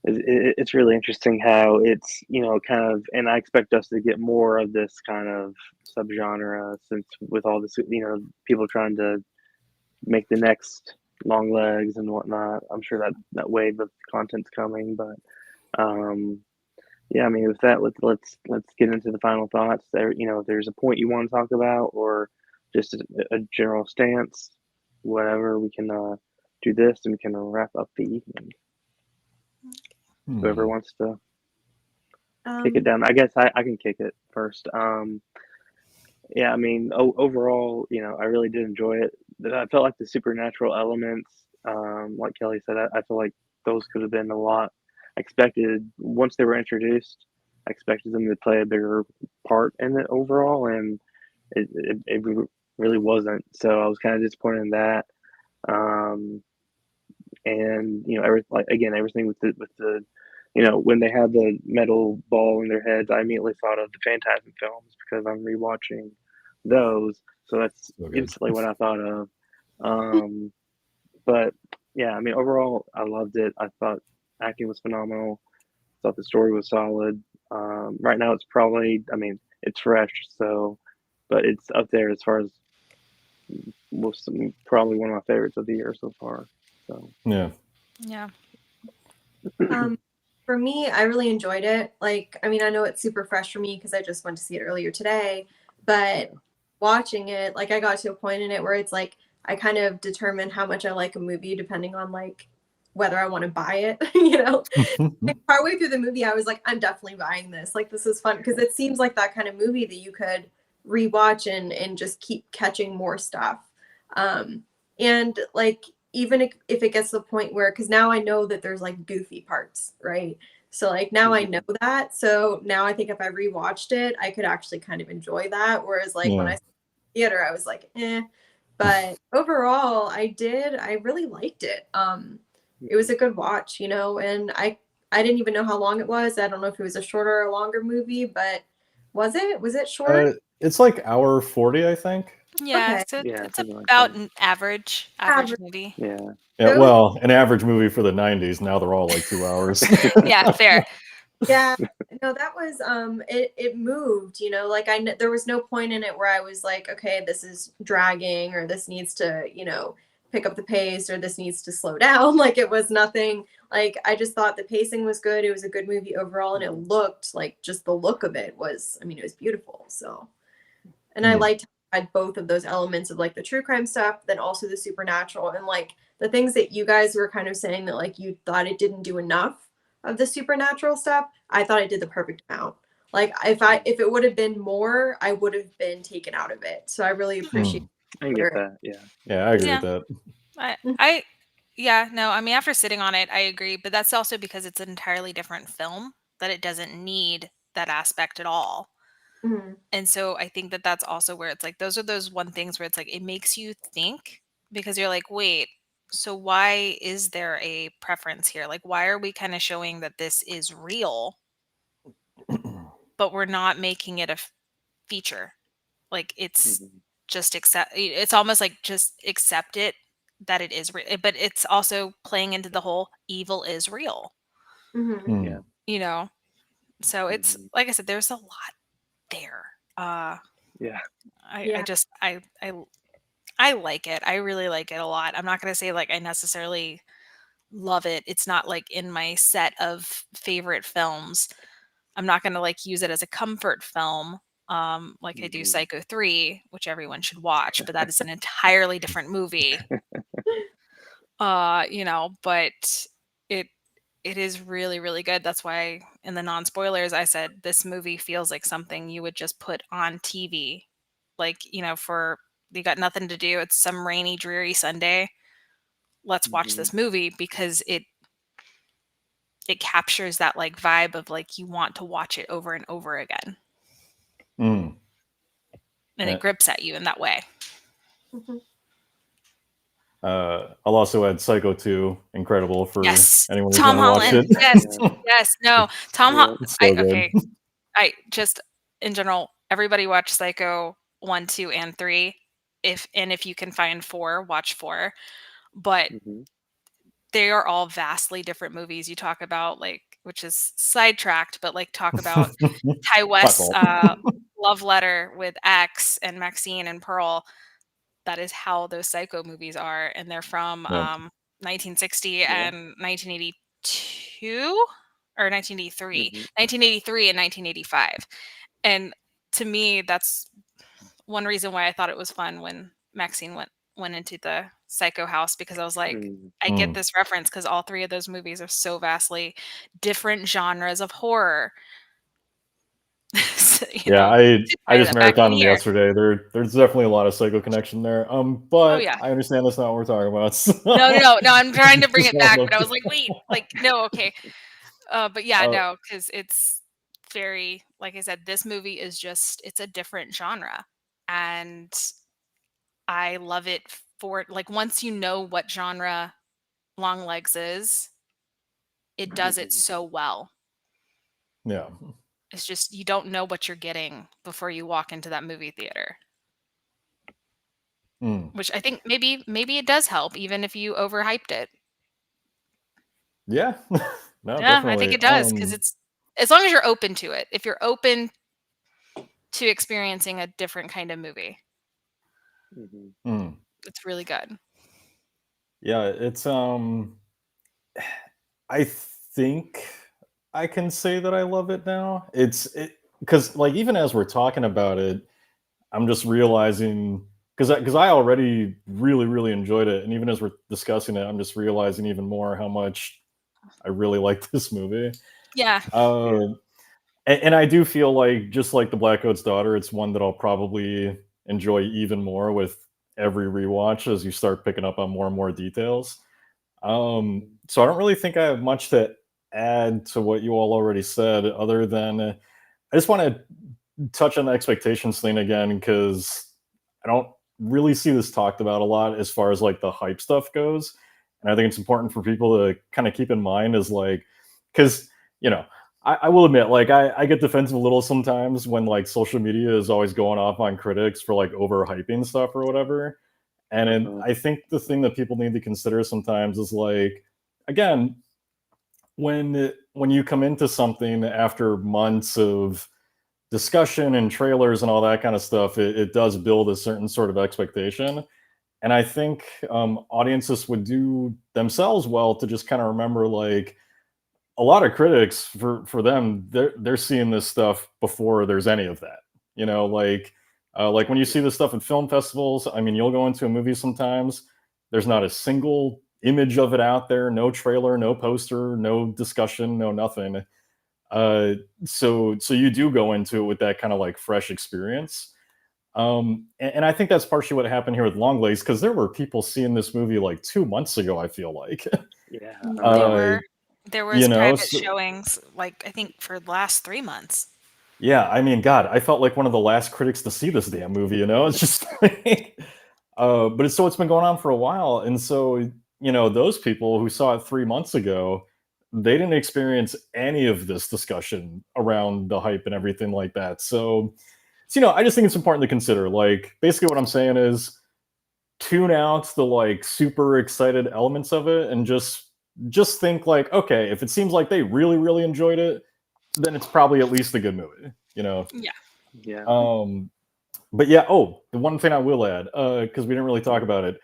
it's really interesting how it's, you know, kind of, and I expect us to get more of this kind of subgenre since with all this, you know, people trying to make the next Longlegs and whatnot. I'm sure that wave of content's coming, but yeah, I mean, with that, let's get into the final thoughts. There, you know, if there's a point you want to talk about, or just a general stance, whatever, we can do this and we can wrap up the evening. Whoever wants to kick it down. I guess I can kick it first. yeah, I mean, overall, I really did enjoy it. I felt like the supernatural elements, like Kelly said, I feel like those could have been a lot. I expected once they were introduced, I expected them to play a bigger part in it overall, and it really wasn't. So I was kind of disappointed in that. Um, and everything with the when they had the metal ball in their heads, I immediately thought of the Phantasm films because I'm rewatching those. So that's So good. instantly what I thought of. But yeah, I mean, overall, I loved it. I thought acting was phenomenal. Thought the story was solid. Right now, it's probably, I mean, it's fresh, so, but it's up there as far as probably one of my favorites of the year so far. So Yeah. Yeah. For me, I really enjoyed it. Like, I mean, I know it's super fresh for me because I just went to see it earlier today, but watching it, like, I got to a point in it where it's like I kind of determine how much I like a movie depending on like whether I want to buy it. Like, partway through the movie, I was like, I'm definitely buying this. Like, this is fun because it seems like that kind of movie that you could rewatch and just keep catching more stuff. And like, even if it gets to the point where, because now I know that there's like goofy parts, right? So like now I know that. So now I think if I rewatched it, I could actually kind of enjoy that. Whereas like when I saw the theater, I was like, eh. But overall, I really liked it. It was a good watch, and I didn't even know how long it was. I don't know if it was a shorter or longer movie, but was it short? It's like hour 40, I think. Yeah, Okay. so yeah, it's something like about that. an average Average. movie. Yeah. Yeah, well, an average movie for the 90s. Now they're all like 2 hours. Yeah, fair. Yeah, no, that was it moved, like there was no point in it where I was like, okay, this is dragging or this needs to, pick up the pace or this needs to slow down. Like it was nothing. Like I just thought the pacing was good. It was a good movie overall and it looked like, just the look of it was, I mean, it was beautiful. So, and I liked how it had both of those elements of like the true crime stuff, then also the supernatural, and like the things that you guys were kind of saying that like you thought it didn't do enough of the supernatural stuff. I thought it did the perfect amount. Like if it would have been more, I would have been taken out of it. So I really appreciate I can get that. Yeah. Yeah, I agree with that. No, I mean, after sitting on it, I agree, but that's also because it's an entirely different film that it doesn't need that aspect at all. Mhm. And so I think that that's also where it's like, those are those one things where it's like, it makes you think because you're like, wait, so why is there a preference here? Like, why are we kind of showing that this is real, but we're not making it a feature? Like, it's just it's almost like just accept it that it is real, but it's also playing into the whole evil is real, Mhm. Yeah. so it's like I said, there's a lot there. Yeah. Yeah. I like it. I really like it a lot. I'm not going to say like I necessarily love it. It's not like in my set of favorite films. I'm not going to like use it as a comfort film. Like I do Psycho 3, which everyone should watch, but that is an entirely different movie. But it is really, really good. That's why in the non-spoilers, I said this movie feels like something you would just put on TV. Like, for you got nothing to do. It's some rainy, dreary Sunday. Let's watch this movie because it captures that like vibe of like you want to watch it over and over again. And it grips at you in that way. I'll also add Psycho 2, incredible for anyone who's Tom watched Holland. it. Yes, no, Tom Holland. So good. I just in general, everybody watch Psycho 1, 2, and 3. If you can find 4, watch 4. But they are all vastly different movies. You talk about like, which is sidetracked, but like talk about Ty West's love letter with X and Maxine and Pearl. That is how those Psycho movies are, and they're from 1960 and 1982 or 1983, 1983 and 1985. And to me, that's one reason why I thought it was fun when Maxine went into the Psycho house, because I was like, I get this reference because all 3 of those movies are so vastly different genres of horror. I just back in marathoned them here. yesterday. There's definitely a lot of psycho connection there. But yeah. I understand that's not what we're talking about. So. No. I'm trying to bring Just it back, wanted but I to- was like, wait, no, okay. But yeah, no, because it's very, like I said, this movie is just, it's a different genre. And I love it for, like, once you know what genre Longlegs is, it does it so well. Yeah. It's just, you don't know what you're getting before you walk into that movie theater. Which I think maybe it does help, even if you overhyped it. Yeah. No, Yeah, definitely. I think it does, because it's, as long as you're open to it. If you're open to experiencing a different kind of movie, it's really good. Yeah, it's I think I can say that I love it now. Because like even as we're talking about it, I'm just realizing because I already really enjoyed it, and even as we're discussing it, I'm just realizing even more how much I really like this movie. Yeah. And I do feel like, just like The Black Coat's Daughter, it's one that I'll probably enjoy even more with every rewatch as you start picking up on more and more details. So I don't really think I have much to add to what you all already said, other than I just want to touch on the expectations thing again, because I don't really see this talked about a lot as far as like the hype stuff goes. And I think it's important for people to kind of keep in mind is like, because, I will admit, like, I get defensive a little sometimes when like social media is always going off on critics for like overhyping stuff or whatever. And I think the thing that people need to consider sometimes is like, again, when you come into something after months of discussion and trailers and all that kind of stuff, it does build a certain sort of expectation. And I think audiences would do themselves well to just kind of remember, like, a lot of critics, for them, they're seeing this stuff before there's any of that. Like when you see this stuff at film festivals, I mean, you'll go into a movie sometimes, there's not a single image of it out there, no trailer, no poster, no discussion, no nothing. So you do go into it with that kind of like fresh experience. And I think that's partially what happened here with Longlegs, because there were people seeing this movie like 2 months ago, I feel like. Yeah. There was private showings, like, I think for the last 3 months. Yeah, I mean, God, I felt like one of the last critics to see this damn movie, It's just like, but it's been going on for a while. And so, those people who saw it 3 months ago, they didn't experience any of this discussion around the hype and everything like that. So, I just think it's important to consider, like, basically what I'm saying is tune out the like super excited elements of it and just think like, okay, if it seems like they really enjoyed it, then it's probably at least a good movie, Yeah. But yeah, the one thing I will add, because we didn't really talk about it,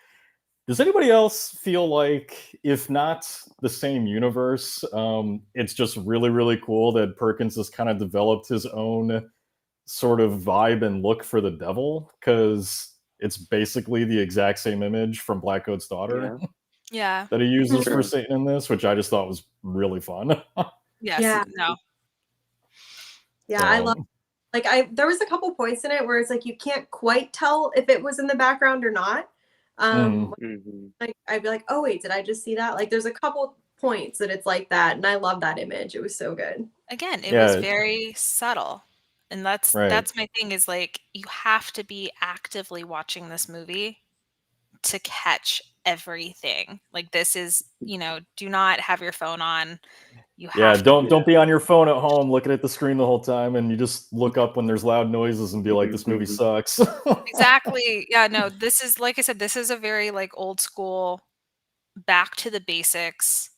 does anybody else feel like, if not the same universe, it's just really cool that Perkins has kind of developed his own sort of vibe and look for the devil, because it's basically the exact same image from Black Coat's Daughter Yeah. that he uses for Satan in this, which I just thought was really fun. Yes. Yeah. No. Yeah, I love. Like, there was a couple points in it where it's like you can't quite tell if it was in the background or not. Like, I'd be like, oh wait, did I just see that? Like, there's a couple points that it's like that, and I love that image. It was so good. Again, it was very subtle. And that's my thing, is like, you have to be actively watching this movie to catch everything. Like, this is, do not have your phone on. You have don't be on your phone at home looking at the screen the whole time, and you just look up when there's loud noises and be like, this movie sucks. Exactly. Yeah, no, this is, like I said, this is a very like old school, back to the basics.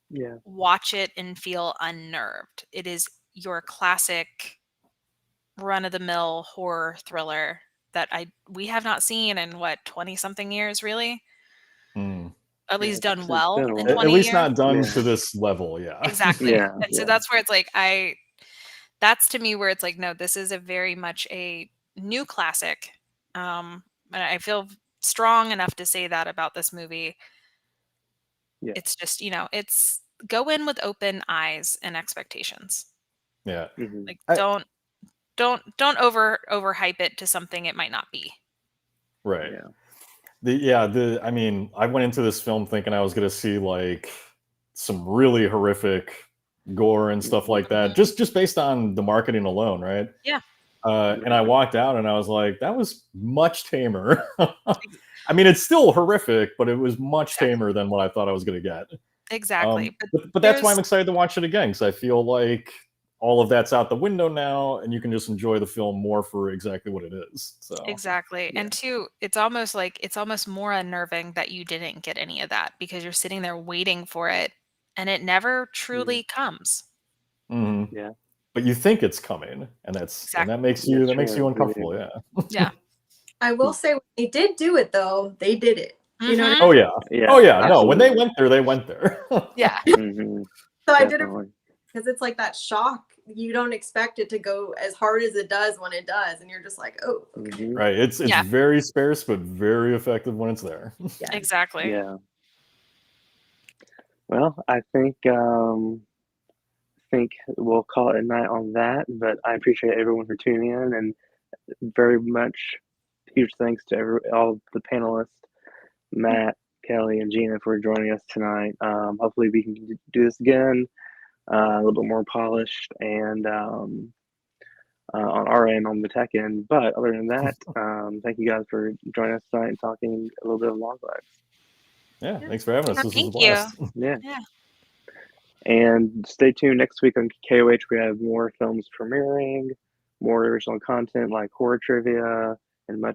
Yeah. Watch it and feel unnerved. It is your classic run-of-the-mill horror thriller that we have not seen in 20 something years, really. At least done well in 20 at least years. not done to this level. Exactly. Yeah, And so that's where it's like, that's to me where it's like, no, this is a very much a new classic. And I feel strong enough to say that about this movie. Yeah. It's just, it's go in with open eyes and expectations. Yeah. Like, don't don't overhype it to something it might not be. Right. Yeah. I mean, I went into this film thinking I was going to see like some really horrific gore and stuff like that, just based on the marketing alone, right? Yeah. And I walked out and I was like, that was much tamer. I mean, it's still horrific, but it was much tamer than what I thought I was going to get. Exactly. But that's why I'm excited to watch it again, because I feel like all of that's out the window now, and you can just enjoy the film more for exactly what it is. So exactly. Yeah. And two, it's almost more unnerving that you didn't get any of that, because you're sitting there waiting for it and it never truly comes. Mhm. Yeah. But you think it's coming, and that makes you uncomfortable. Yeah. Yeah. I will say when they did do it though, they did it. You know what I Oh mean? yeah. Yeah. Oh yeah. No, when they absolutely. went there, they went there. Yeah. Mhm. So I did it Definitely. because it's like that shock. You don't expect it to go as hard as it does when it does, and you're just like, oh, okay. Mhm. Right. It's Yeah. very sparse, but very effective when it's there. Yeah. Exactly. Yeah. Well, I think we'll call it a night on that. But I appreciate everyone for tuning in, and very much huge thanks to all the panelists, Matt, Kelly, and Gina, for joining us tonight. Hopefully, we can do this again, a little bit more polished and on our end, on the tech end. But other than that, thank you guys for joining us tonight and talking a little bit of Longlegs. Yeah. Thanks for having us. This was a Thank blast. you. Yeah. Yeah. And stay tuned next week on KOH. We have more films premiering, more original content like horror trivia, and much